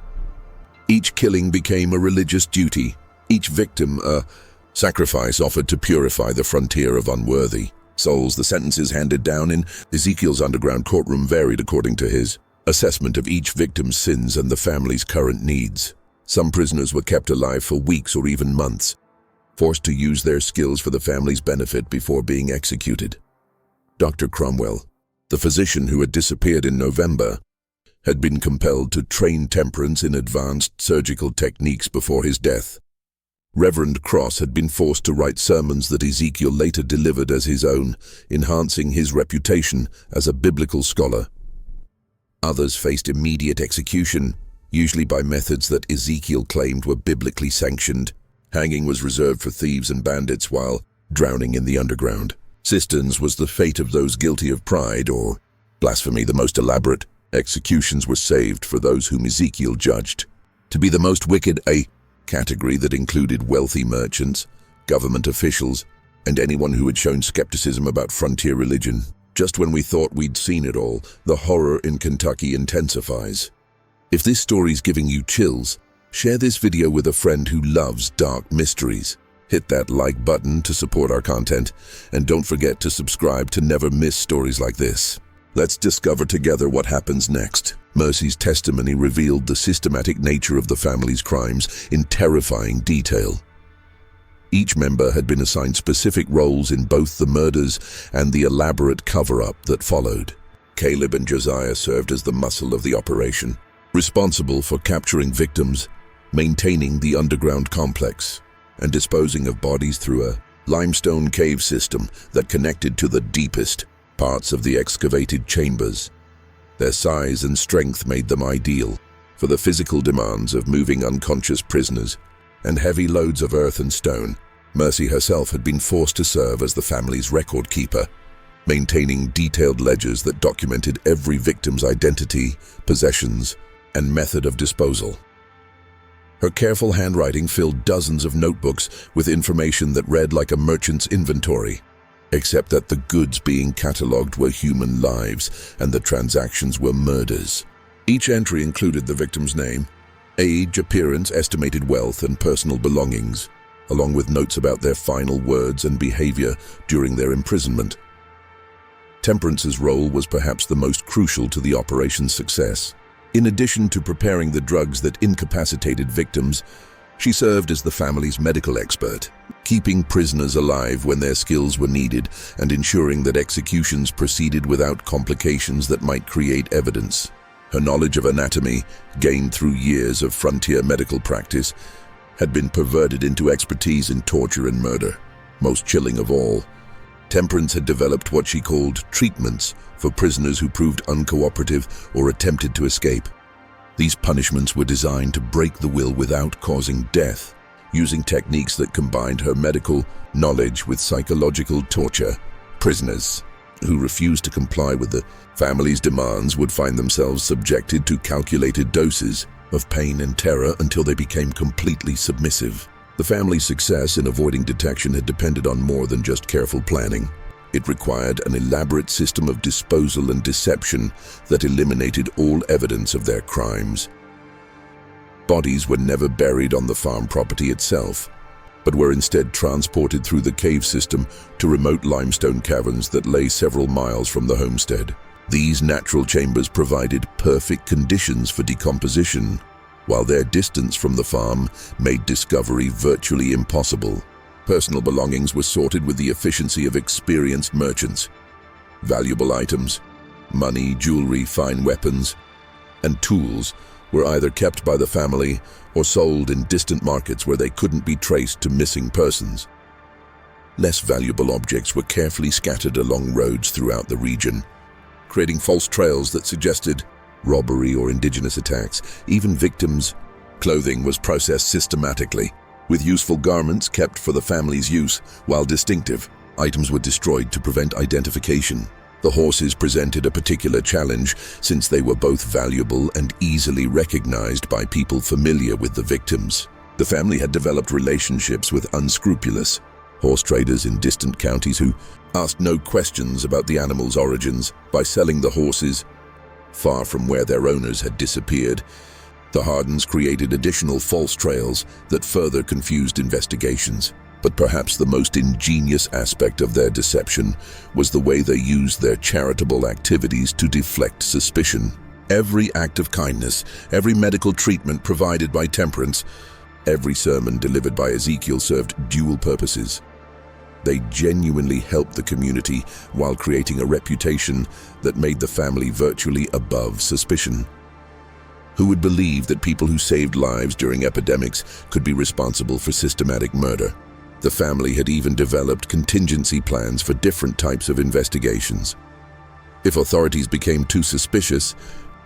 Each killing became a religious duty, each victim a sacrifice offered to purify the frontier of unworthy souls. The sentences handed down in Ezekiel's underground courtroom varied according to his assessment of each victim's sins and the family's current needs. Some prisoners were kept alive for weeks or even months, forced to use their skills for the family's benefit before being executed. Dr. Cromwell, the physician who had disappeared in November, had been compelled to train Temperance in advanced surgical techniques before his death. Reverend Cross had been forced to write sermons that Ezekiel later delivered as his own, enhancing his reputation as a biblical scholar. Others faced immediate execution, usually by methods that Ezekiel claimed were biblically sanctioned. Hanging was reserved for thieves and bandits, while drowning in the underground cisterns was the fate of those guilty of pride or blasphemy. The most elaborate executions were saved for those whom Ezekiel judged to be the most wicked, a category that included wealthy merchants, government officials, and anyone who had shown skepticism about frontier religion. Just when we thought we'd seen it all, the horror in Kentucky intensifies. If this story's giving you chills, share this video with a friend who loves dark mysteries. Hit that like button to support our content, and don't forget to subscribe to never miss stories like this. Let's discover together what happens next. Mercy's testimony revealed the systematic nature of the family's crimes in terrifying detail. Each member had been assigned specific roles in both the murders and the elaborate cover-up that followed. Caleb and Josiah served as the muscle of the operation, responsible for capturing victims, maintaining the underground complex, and disposing of bodies through a limestone cave system that connected to the deepest parts of the excavated chambers. Their size and strength made them ideal for the physical demands of moving unconscious prisoners and heavy loads of earth and stone. Mercy herself had been forced to serve as the family's record keeper, maintaining detailed ledgers that documented every victim's identity, possessions, and method of disposal. Her careful handwriting filled dozens of notebooks with information that read like a merchant's inventory, except that the goods being catalogued were human lives and the transactions were murders. Each entry included the victim's name, age, appearance, estimated wealth, and personal belongings, along with notes about their final words and behavior during their imprisonment. Temperance's role was perhaps the most crucial to the operation's success. In addition to preparing the drugs that incapacitated victims, she served as the family's medical expert, keeping prisoners alive when their skills were needed and ensuring that executions proceeded without complications that might create evidence. Her knowledge of anatomy, gained through years of frontier medical practice, had been perverted into expertise in torture and murder. Most chilling of all, Temperance had developed what she called treatments for prisoners who proved uncooperative or attempted to escape. These punishments were designed to break the will without causing death, using techniques that combined her medical knowledge with psychological torture. Prisoners who refused to comply with the family's demands would find themselves subjected to calculated doses, of pain and terror until they became completely submissive. The family's success in avoiding detection had depended on more than just careful planning. It required an elaborate system of disposal and deception that eliminated all evidence of their crimes. Bodies were never buried on the farm property itself, but were instead transported through the cave system to remote limestone caverns that lay several miles from the homestead. These natural chambers provided perfect conditions for decomposition, while their distance from the farm made discovery virtually impossible. Personal belongings were sorted with the efficiency of experienced merchants. Valuable items, money, jewelry, fine weapons, and tools were either kept by the family or sold in distant markets where they couldn't be traced to missing persons. Less valuable objects were carefully scattered along roads throughout the region, creating false trails that suggested robbery or indigenous attacks. Even victims' clothing was processed systematically, with useful garments kept for the family's use, while distinctive items were destroyed to prevent identification. The horses presented a particular challenge since they were both valuable and easily recognized by people familiar with the victims. The family had developed relationships with unscrupulous horse traders in distant counties who asked no questions about the animals' origins. By selling the horses far from where their owners had disappeared, the Hardens created additional false trails that further confused investigations. But perhaps the most ingenious aspect of their deception was the way they used their charitable activities to deflect suspicion. Every act of kindness, every medical treatment provided by Temperance, every sermon delivered by Ezekiel served dual purposes. They genuinely helped the community while creating a reputation that made the family virtually above suspicion. Who would believe that people who saved lives during epidemics could be responsible for systematic murder? The family had even developed contingency plans for different types of investigations. If authorities became too suspicious,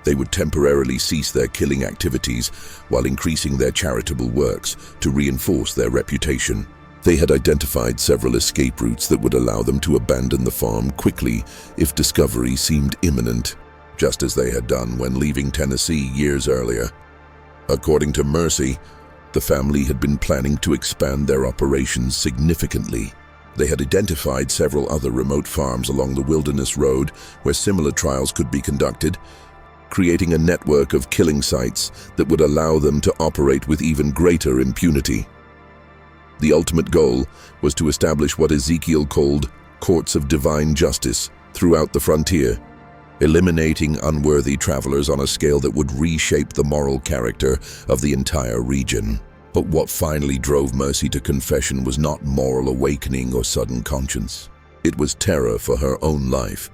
they would temporarily cease their killing activities while increasing their charitable works to reinforce their reputation. They had identified several escape routes that would allow them to abandon the farm quickly if discovery seemed imminent, just as they had done when leaving Tennessee years earlier. According to Mercy, the family had been planning to expand their operations significantly. They had identified several other remote farms along the Wilderness Road where similar trials could be conducted, creating a network of killing sites that would allow them to operate with even greater impunity. The ultimate goal was to establish what Ezekiel called courts of divine justice throughout the frontier, eliminating unworthy travelers on a scale that would reshape the moral character of the entire region. But what finally drove Mercy to confession was not moral awakening or sudden conscience. It was terror for her own life.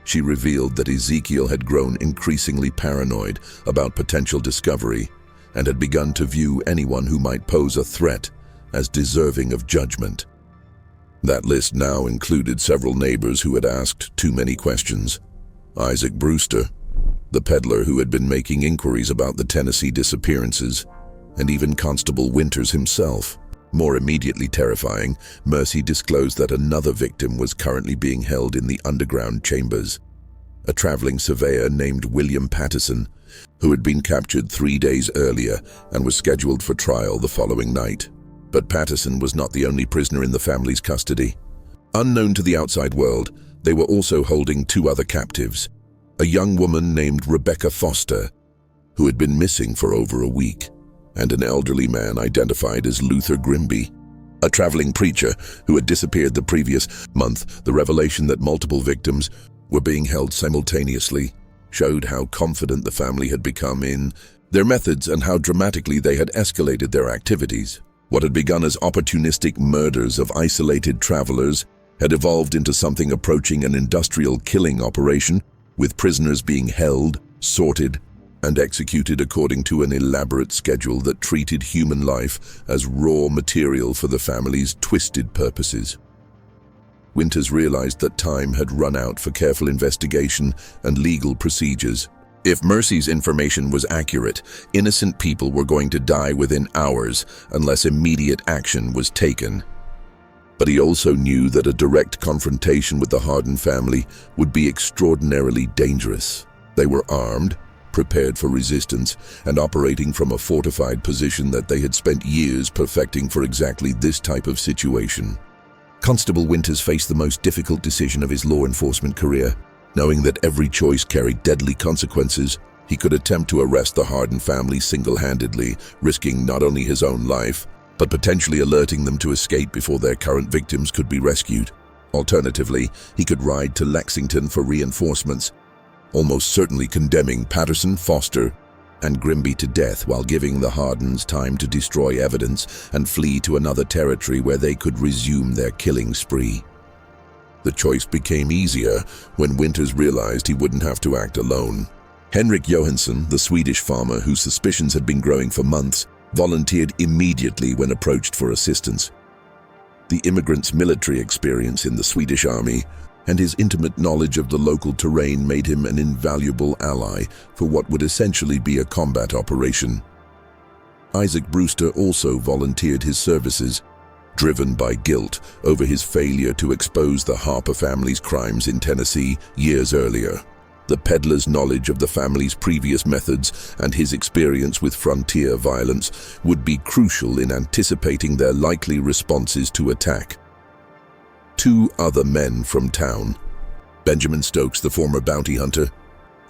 She revealed that Ezekiel had grown increasingly paranoid about potential discovery and had begun to view anyone who might pose a threat as deserving of judgment. That list now included several neighbors who had asked too many questions. Isaac Brewster, the peddler who had been making inquiries about the Tennessee disappearances, and even Constable Winters himself. More immediately terrifying, Mercy disclosed that another victim was currently being held in the underground chambers, a traveling surveyor named William Patterson, who had been captured 3 days earlier and was scheduled for trial the following night. But Patterson was not the only prisoner in the family's custody. Unknown to the outside world, they were also holding 2 other captives, a young woman named Rebecca Foster, who had been missing for over a week, and an elderly man identified as Luther Grimby, a traveling preacher who had disappeared the previous month. The revelation that multiple victims were being held simultaneously showed how confident the family had become in their methods and how dramatically they had escalated their activities. What had begun as opportunistic murders of isolated travelers had evolved into something approaching an industrial killing operation, with prisoners being held, sorted, and executed according to an elaborate schedule that treated human life as raw material for the family's twisted purposes. Winters realized that time had run out for careful investigation and legal procedures. If Mercy's information was accurate, innocent people were going to die within hours unless immediate action was taken. But he also knew that a direct confrontation with the Harden family would be extraordinarily dangerous. They were armed, prepared for resistance, and operating from a fortified position that they had spent years perfecting for exactly this type of situation. Constable Winters faced the most difficult decision of his law enforcement career. Knowing that every choice carried deadly consequences, he could attempt to arrest the Harden family single-handedly, risking not only his own life, but potentially alerting them to escape before their current victims could be rescued. Alternatively, he could ride to Lexington for reinforcements, almost certainly condemning Patterson, Foster, and Grimby to death while giving the Hardens time to destroy evidence and flee to another territory where they could resume their killing spree. The choice became easier when Winters realized he wouldn't have to act alone. Henrik Johansson, the Swedish farmer whose suspicions had been growing for months, volunteered immediately when approached for assistance. The immigrant's military experience in the Swedish army and his intimate knowledge of the local terrain made him an invaluable ally for what would essentially be a combat operation. Isaac Brewster also volunteered his services, driven by guilt over his failure to expose the Harper family's crimes in Tennessee years earlier. The peddler's knowledge of the family's previous methods and his experience with frontier violence would be crucial in anticipating their likely responses to attack. Two other men from town, Benjamin Stokes, the former bounty hunter,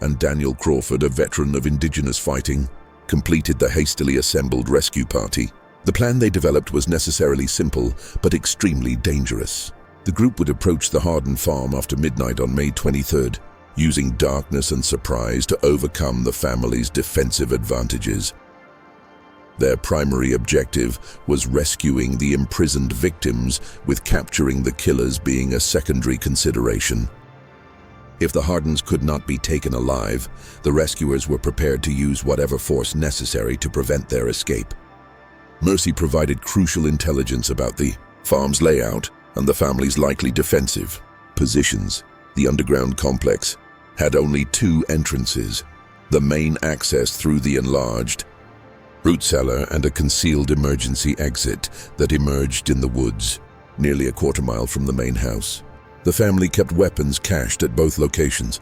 and Daniel Crawford, a veteran of indigenous fighting, completed the hastily assembled rescue party. The plan they developed was necessarily simple, but extremely dangerous. The group would approach the Harden Farm after midnight on May 23rd, using darkness and surprise to overcome the family's defensive advantages. Their primary objective was rescuing the imprisoned victims, with capturing the killers being a secondary consideration. If the Hardens could not be taken alive, the rescuers were prepared to use whatever force necessary to prevent their escape. Mercy provided crucial intelligence about the farm's layout and the family's likely defensive positions. The underground complex had only two entrances: the main access through the enlarged root cellar and a concealed emergency exit that emerged in the woods, nearly a quarter-mile from the main house. The family kept weapons cached at both locations,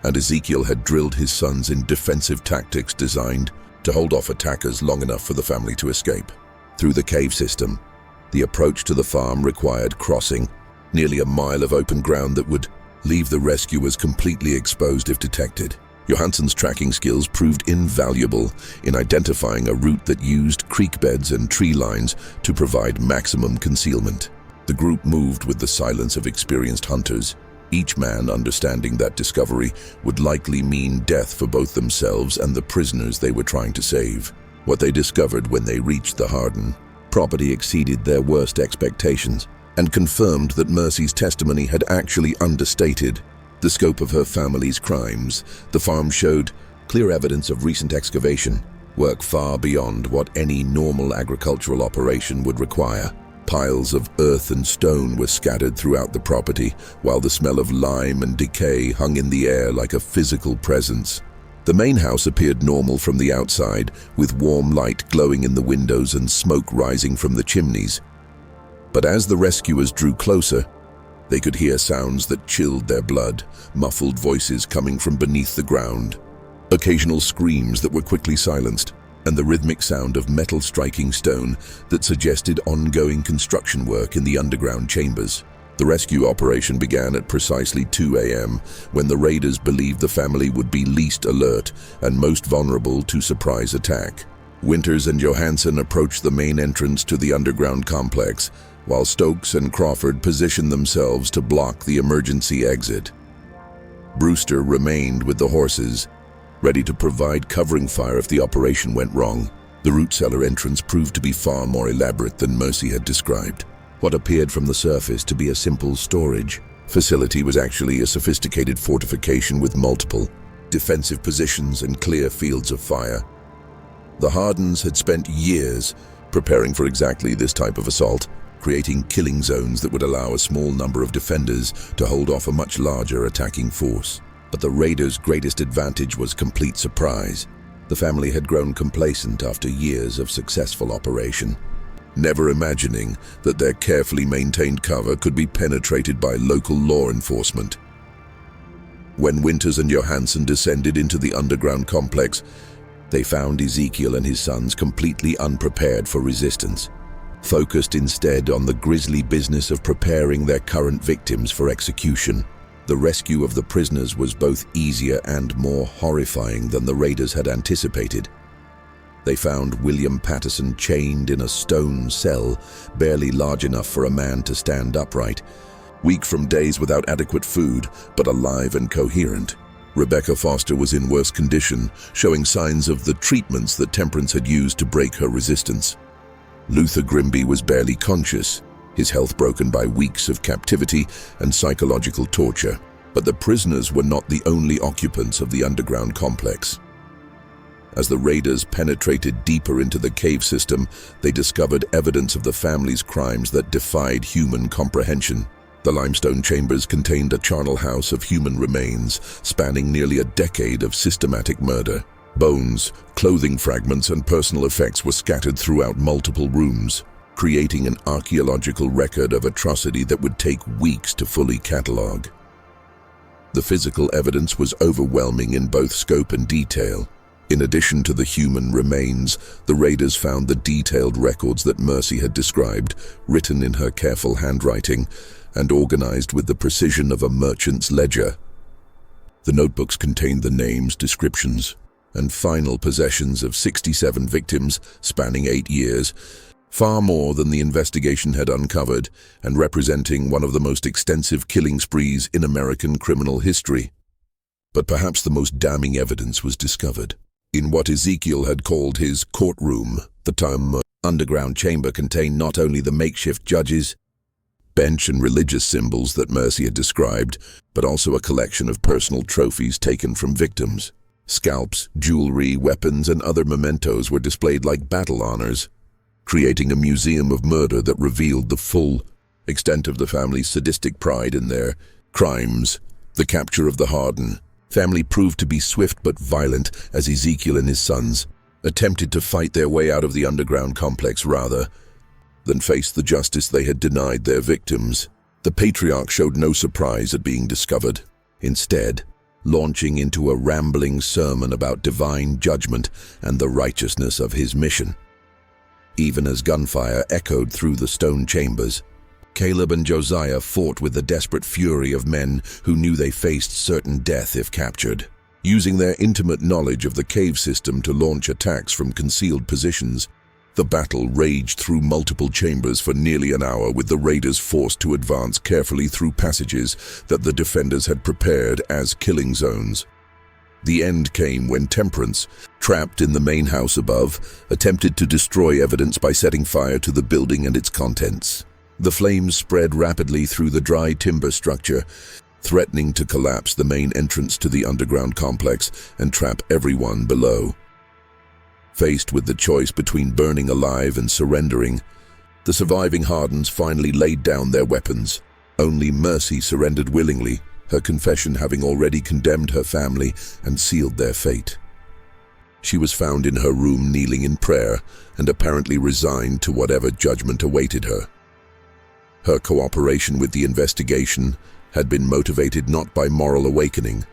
and Ezekiel had drilled his sons in defensive tactics designed to hold off attackers long enough for the family to escape. Through the cave system, the approach to the farm required crossing nearly a mile of open ground that would leave the rescuers completely exposed if detected. Johansson's tracking skills proved invaluable in identifying a route that used creek beds and tree lines to provide maximum concealment. The group moved with the silence of experienced hunters, each man understanding that discovery would likely mean death for both themselves and the prisoners they were trying to save. What they discovered when they reached the Harden property exceeded their worst expectations and confirmed that Mercy's testimony had actually understated the scope of her family's crimes. The farm showed clear evidence of recent excavation, work far beyond what any normal agricultural operation would require. Piles of earth and stone were scattered throughout the property, while the smell of lime and decay hung in the air like a physical presence. The main house appeared normal from the outside, with warm light glowing in the windows and smoke rising from the chimneys. But as the rescuers drew closer, they could hear sounds that chilled their blood, muffled voices coming from beneath the ground, occasional screams that were quickly silenced, and the rhythmic sound of metal striking stone that suggested ongoing construction work in the underground chambers. The rescue operation began at precisely 2 a.m., when the raiders believed the family would be least alert and most vulnerable to surprise attack. Winters and Johansson approached the main entrance to the underground complex, while Stokes and Crawford positioned themselves to block the emergency exit. Brewster remained with the horses, ready to provide covering fire if the operation went wrong. The root cellar entrance proved to be far more elaborate than Mercy had described. What appeared from the surface to be a simple storage facility was actually a sophisticated fortification with multiple defensive positions and clear fields of fire. The Hardens had spent years preparing for exactly this type of assault, creating killing zones that would allow a small number of defenders to hold off a much larger attacking force. But the raiders' greatest advantage was complete surprise. The family had grown complacent after years of successful operation, never imagining that their carefully maintained cover could be penetrated by local law enforcement. When Winters and Johansson descended into the underground complex, they found Ezekiel and his sons completely unprepared for resistance, focused instead on the grisly business of preparing their current victims for execution. The rescue of the prisoners was both easier and more horrifying than the raiders had anticipated. They found William Patterson chained in a stone cell, barely large enough for a man to stand upright, weak from days without adequate food, but alive and coherent. Rebecca Foster was in worse condition, showing signs of the treatments that Temperance had used to break her resistance. Luther Grimby was barely conscious, his health broken by weeks of captivity and psychological torture. But the prisoners were not the only occupants of the underground complex. As the raiders penetrated deeper into the cave system, they discovered evidence of the family's crimes that defied human comprehension. The limestone chambers contained a charnel house of human remains, spanning nearly a decade of systematic murder. Bones, clothing fragments, and personal effects were scattered throughout multiple rooms, creating an archaeological record of atrocity that would take weeks to fully catalogue. The physical evidence was overwhelming in both scope and detail. In addition to the human remains, the raiders found the detailed records that Mercy had described, written in her careful handwriting and organized with the precision of a merchant's ledger. The notebooks contained the names, descriptions, and final possessions of 67 victims spanning 8 years, far more than the investigation had uncovered, and representing one of the most extensive killing sprees in American criminal history. But perhaps the most damning evidence was discovered. In what Ezekiel had called his courtroom, the term underground chamber contained not only the makeshift judges, bench and religious symbols that Mercy had described, but also a collection of personal trophies taken from victims. Scalps, jewelry, weapons, and other mementos were displayed like battle honors, creating a museum of murder that revealed the full extent of the family's sadistic pride in their crimes. The capture of the Harden family proved to be swift but violent, as Ezekiel and his sons attempted to fight their way out of the underground complex rather than face the justice they had denied their victims. The patriarch showed no surprise at being discovered, instead launching into a rambling sermon about divine judgment and the righteousness of his mission. Even as gunfire echoed through the stone chambers, Caleb and Josiah fought with the desperate fury of men who knew they faced certain death if captured. Using their intimate knowledge of the cave system to launch attacks from concealed positions, the battle raged through multiple chambers for nearly an hour, with the raiders forced to advance carefully through passages that the defenders had prepared as killing zones. The end came when Temperance, trapped in the main house above, attempted to destroy evidence by setting fire to the building and its contents. The flames spread rapidly through the dry timber structure, threatening to collapse the main entrance to the underground complex and trap everyone below. Faced with the choice between burning alive and surrendering, the surviving Hardens finally laid down their weapons. Only Mercy surrendered willingly, her confession having already condemned her family and sealed their fate. She was found in her room kneeling in prayer and apparently resigned to whatever judgment awaited her. Her cooperation with the investigation had been motivated not by moral awakening,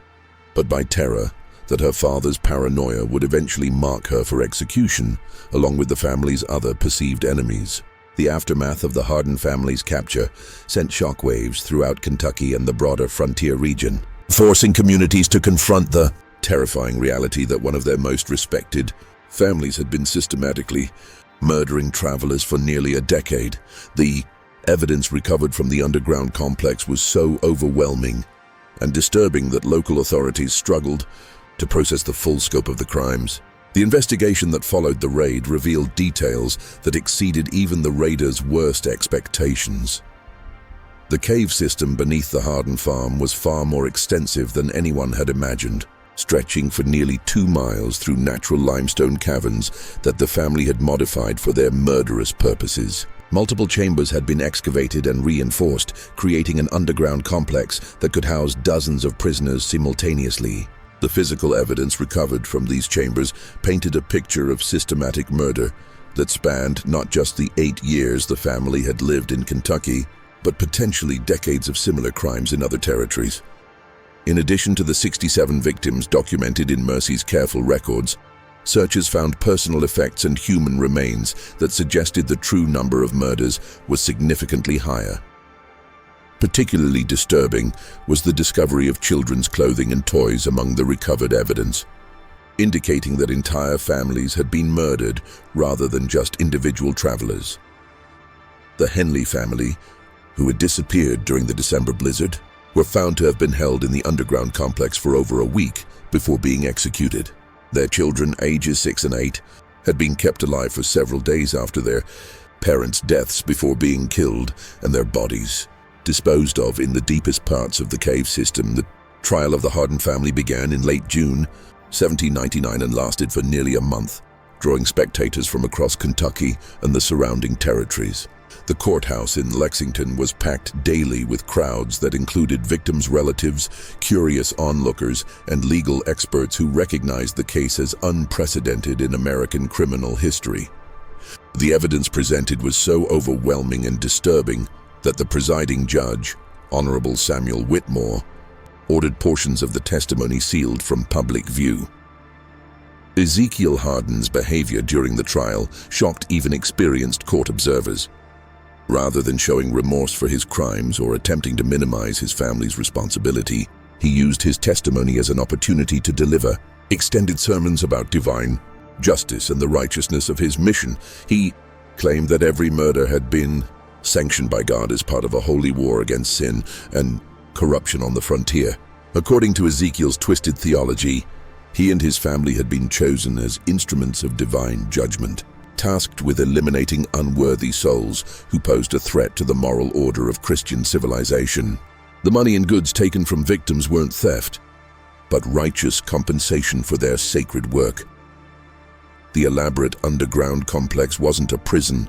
but by terror that her father's paranoia would eventually mark her for execution, along with the family's other perceived enemies. The aftermath of the Harden family's capture sent shockwaves throughout Kentucky and the broader frontier region, forcing communities to confront the terrifying reality that one of their most respected families had been systematically murdering travelers for nearly a decade. The evidence recovered from the underground complex was so overwhelming and disturbing that local authorities struggled to process the full scope of the crimes. The investigation that followed the raid revealed details that exceeded even the raiders' worst expectations. The cave system beneath the Harden Farm was far more extensive than anyone had imagined, stretching for nearly 2 miles through natural limestone caverns that the family had modified for their murderous purposes. Multiple chambers had been excavated and reinforced, creating an underground complex that could house dozens of prisoners simultaneously. The physical evidence recovered from these chambers painted a picture of systematic murder that spanned not just the 8 years the family had lived in Kentucky, but potentially decades of similar crimes in other territories. In addition to the 67 victims documented in Mercy's careful records, searchers found personal effects and human remains that suggested the true number of murders was significantly higher. Particularly disturbing was the discovery of children's clothing and toys among the recovered evidence, indicating that entire families had been murdered rather than just individual travelers. The Henley family, who had disappeared during the December blizzard, were found to have been held in the underground complex for over a week before being executed. Their children, ages 6 and 8, had been kept alive for several days after their parents' deaths before being killed and their bodies disposed of in the deepest parts of the cave system. The trial of the Harden family began in late June 1799 and lasted for nearly a month, drawing spectators from across Kentucky and the surrounding territories. The courthouse in Lexington was packed daily with crowds that included victims' relatives, curious onlookers, and legal experts who recognized the case as unprecedented in American criminal history. The evidence presented was so overwhelming and disturbing that the presiding judge, Honorable Samuel Whitmore, ordered portions of the testimony sealed from public view. Ezekiel Harden's behavior during the trial shocked even experienced court observers. Rather than showing remorse for his crimes or attempting to minimize his family's responsibility, he used his testimony as an opportunity to deliver extended sermons about divine justice and the righteousness of his mission. He claimed that every murder had been sanctioned by God as part of a holy war against sin and corruption on the frontier. According to Ezekiel's twisted theology, he and his family had been chosen as instruments of divine judgment, tasked with eliminating unworthy souls who posed a threat to the moral order of Christian civilization. The money and goods taken from victims weren't theft, but righteous compensation for their sacred work. The elaborate underground complex wasn't a prison,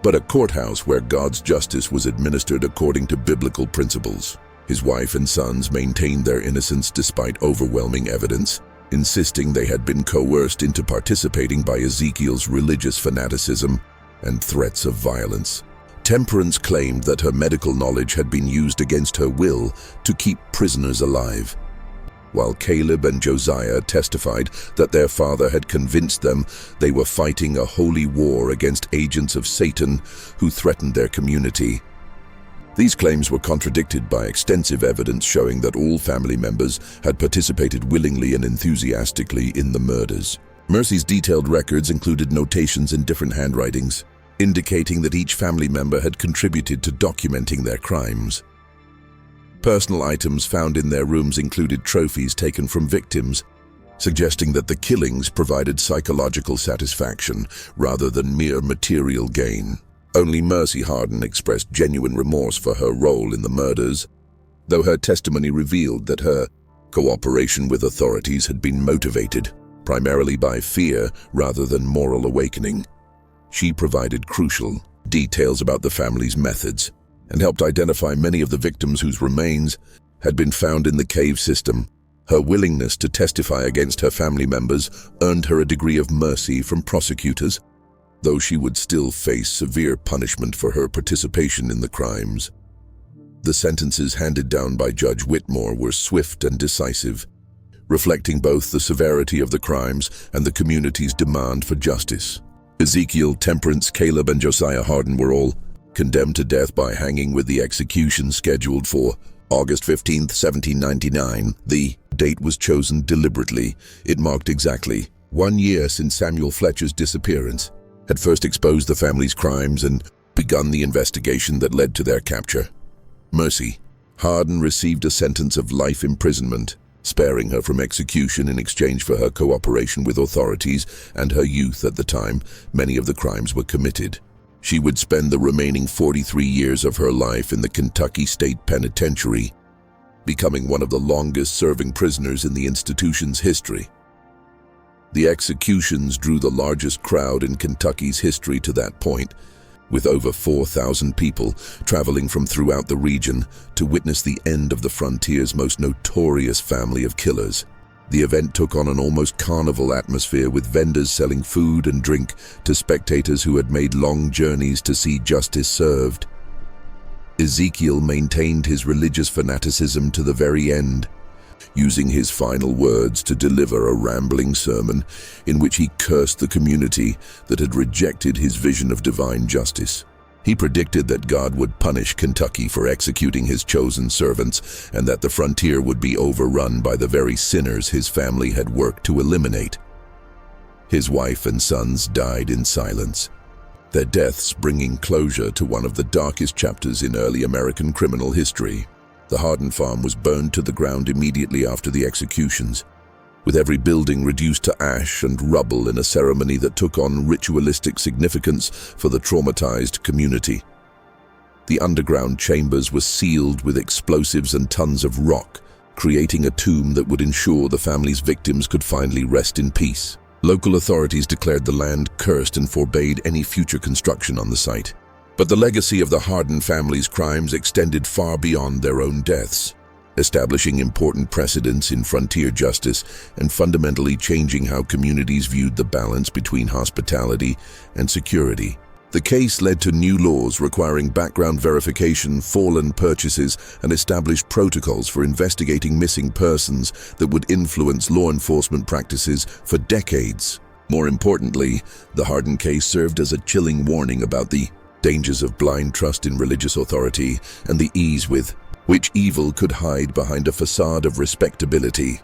but a courthouse where God's justice was administered according to biblical principles. His wife and sons maintained their innocence despite overwhelming evidence, insisting they had been coerced into participating by Ezekiel's religious fanaticism and threats of violence. Temperance claimed that her medical knowledge had been used against her will to keep prisoners alive, while Caleb and Josiah testified that their father had convinced them they were fighting a holy war against agents of Satan who threatened their community. These claims were contradicted by extensive evidence showing that all family members had participated willingly and enthusiastically in the murders. Mercy's detailed records included notations in different handwritings, indicating that each family member had contributed to documenting their crimes. Personal items found in their rooms included trophies taken from victims, suggesting that the killings provided psychological satisfaction rather than mere material gain. Only Mercy Harden expressed genuine remorse for her role in the murders, though her testimony revealed that her cooperation with authorities had been motivated primarily by fear rather than moral awakening. She provided crucial details about the family's methods and helped identify many of the victims whose remains had been found in the cave system. Her willingness to testify against her family members earned her a degree of mercy from prosecutors, though she would still face severe punishment for her participation in the crimes. The sentences handed down by Judge Whitmore were swift and decisive, reflecting both the severity of the crimes and the community's demand for justice. Ezekiel, Temperance, Caleb, and Josiah Harden were all condemned to death by hanging, with the execution scheduled for August 15, 1799. The date was chosen deliberately. It marked exactly 1 year since Samuel Fletcher's disappearance had first exposed the family's crimes and begun the investigation that led to their capture. Mercy Harden received a sentence of life imprisonment, sparing her from execution in exchange for her cooperation with authorities and her youth at the time many of the crimes were committed. She would spend the remaining 43 years of her life in the Kentucky State Penitentiary, becoming one of the longest-serving prisoners in the institution's history. The executions drew the largest crowd in Kentucky's history to that point, with over 4,000 people traveling from throughout the region to witness the end of the frontier's most notorious family of killers. The event took on an almost carnival atmosphere, with vendors selling food and drink to spectators who had made long journeys to see justice served. Ezekiel maintained his religious fanaticism to the very end, using his final words to deliver a rambling sermon in which he cursed the community that had rejected his vision of divine justice. He predicted that God would punish Kentucky for executing his chosen servants and that the frontier would be overrun by the very sinners his family had worked to eliminate. His wife and sons died in silence, their deaths bringing closure to one of the darkest chapters in early American criminal history. The Harden Farm was burned to the ground immediately after the executions, with every building reduced to ash and rubble in a ceremony that took on ritualistic significance for the traumatized community. The underground chambers were sealed with explosives and tons of rock, creating a tomb that would ensure the family's victims could finally rest in peace. Local authorities declared the land cursed and forbade any future construction on the site. But the legacy of the Harden family's crimes extended far beyond their own deaths, establishing important precedents in frontier justice and fundamentally changing how communities viewed the balance between hospitality and security. The case led to new laws requiring background verification, fallen purchases, and established protocols for investigating missing persons that would influence law enforcement practices for decades. More importantly, the Harden case served as a chilling warning about the dangers of blind trust in religious authority and the ease with which evil could hide behind a facade of respectability.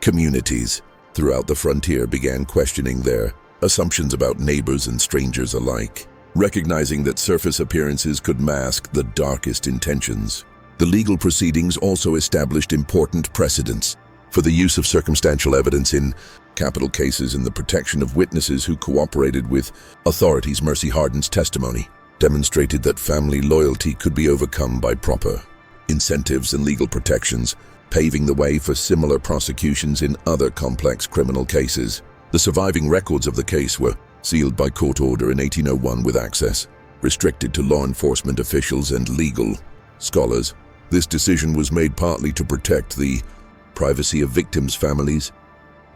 Communities throughout the frontier began questioning their assumptions about neighbors and strangers alike, recognizing that surface appearances could mask the darkest intentions. The legal proceedings also established important precedents for the use of circumstantial evidence in capital cases and the protection of witnesses who cooperated with authorities. Mercy Harden's testimony demonstrated that family loyalty could be overcome by proper incentives and legal protections, paving the way for similar prosecutions in other complex criminal cases. The surviving records of the case were sealed by court order in 1801 with access restricted to law enforcement officials and legal scholars. This decision was made partly to protect the privacy of victims' families,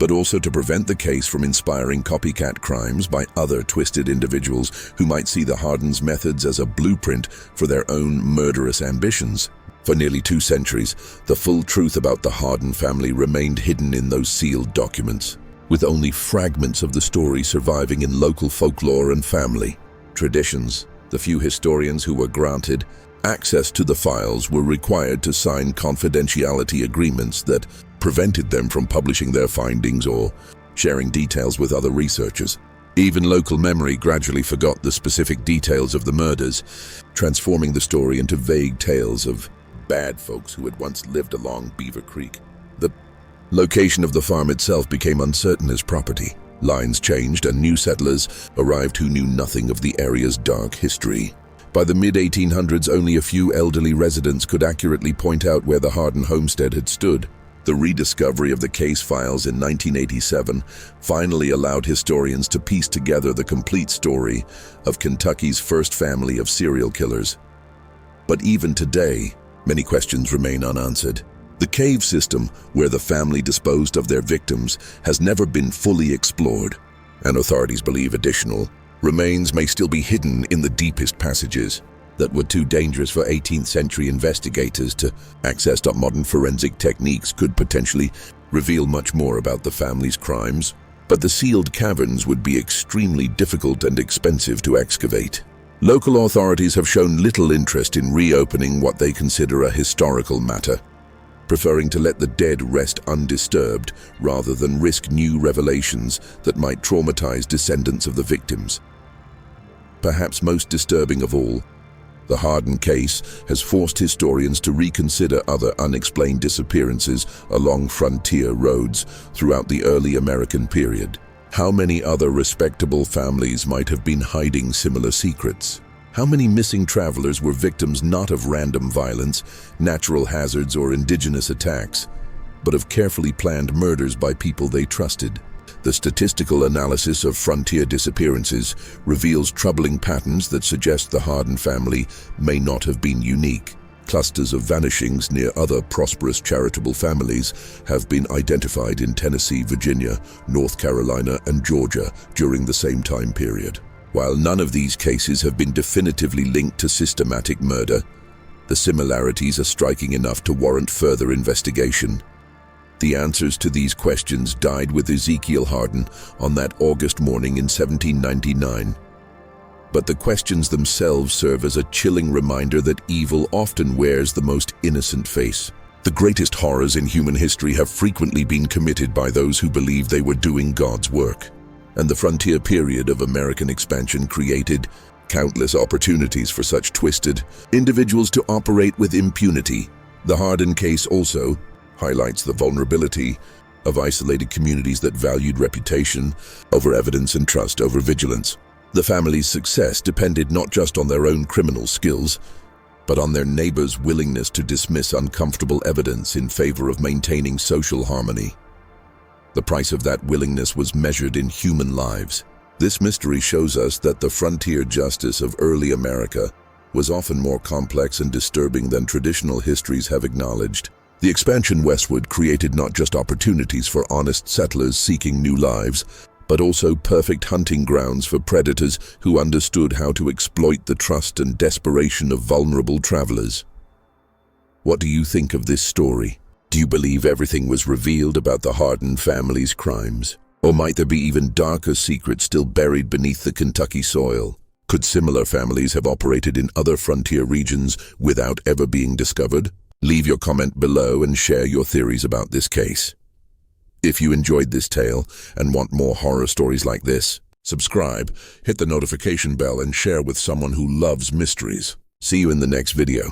but also to prevent the case from inspiring copycat crimes by other twisted individuals who might see the Hardens' methods as a blueprint for their own murderous ambitions. For nearly 2 centuries, the full truth about the Harden family remained hidden in those sealed documents, with only fragments of the story surviving in local folklore and family traditions. The few historians who were granted access to the files were required to sign confidentiality agreements that prevented them from publishing their findings or sharing details with other researchers. Even local memory gradually forgot the specific details of the murders, transforming the story into vague tales of bad folks who had once lived along Beaver Creek. The location of the farm itself became uncertain as property. Lines changed and new settlers arrived who knew nothing of the area's dark history. By the mid-1800s, only a few elderly residents could accurately point out where the Harden homestead had stood. The rediscovery of the case files in 1987 finally allowed historians to piece together the complete story of Kentucky's first family of serial killers. But even today, many questions remain unanswered. The cave system, where the family disposed of their victims, has never been fully explored, and authorities believe additional remains may still be hidden in the deepest passages that were too dangerous for 18th century investigators to access. Modern forensic techniques could potentially reveal much more about the family's crimes, but the sealed caverns would be extremely difficult and expensive to excavate. Local authorities have shown little interest in reopening what they consider a historical matter, preferring to let the dead rest undisturbed rather than risk new revelations that might traumatize descendants of the victims. Perhaps most disturbing of all, the Harden case has forced historians to reconsider other unexplained disappearances along frontier roads throughout the early American period. How many other respectable families might have been hiding similar secrets? How many missing travelers were victims not of random violence, natural hazards, or indigenous attacks, but of carefully planned murders by people they trusted? The statistical analysis of frontier disappearances reveals troubling patterns that suggest the Harden family may not have been unique. Clusters of vanishings near other prosperous charitable families have been identified in Tennessee, Virginia, North Carolina, and Georgia during the same time period. While none of these cases have been definitively linked to systematic murder, The similarities are striking enough to warrant further investigation. The answers to these questions died with Ezekiel Harden on that August morning in 1799. But the questions themselves serve as a chilling reminder that evil often wears the most innocent face. The greatest horrors in human history have frequently been committed by those who believed they were doing God's work. And the frontier period of American expansion created countless opportunities for such twisted individuals to operate with impunity. The Harden case also highlights the vulnerability of isolated communities that valued reputation over evidence and trust over vigilance. The family's success depended not just on their own criminal skills, but on their neighbors' willingness to dismiss uncomfortable evidence in favor of maintaining social harmony. The price of that willingness was measured in human lives. This mystery shows us that the frontier justice of early America was often more complex and disturbing than traditional histories have acknowledged. The expansion westward created not just opportunities for honest settlers seeking new lives, but also perfect hunting grounds for predators who understood how to exploit the trust and desperation of vulnerable travelers. What do you think of this story? Do you believe everything was revealed about the Harden family's crimes? Or might there be even darker secrets still buried beneath the Kentucky soil? Could similar families have operated in other frontier regions without ever being discovered? Leave your comment below and share your theories about this case. If you enjoyed this tale and want more horror stories like this, subscribe, hit the notification bell, and share with someone who loves mysteries. See you in the next video.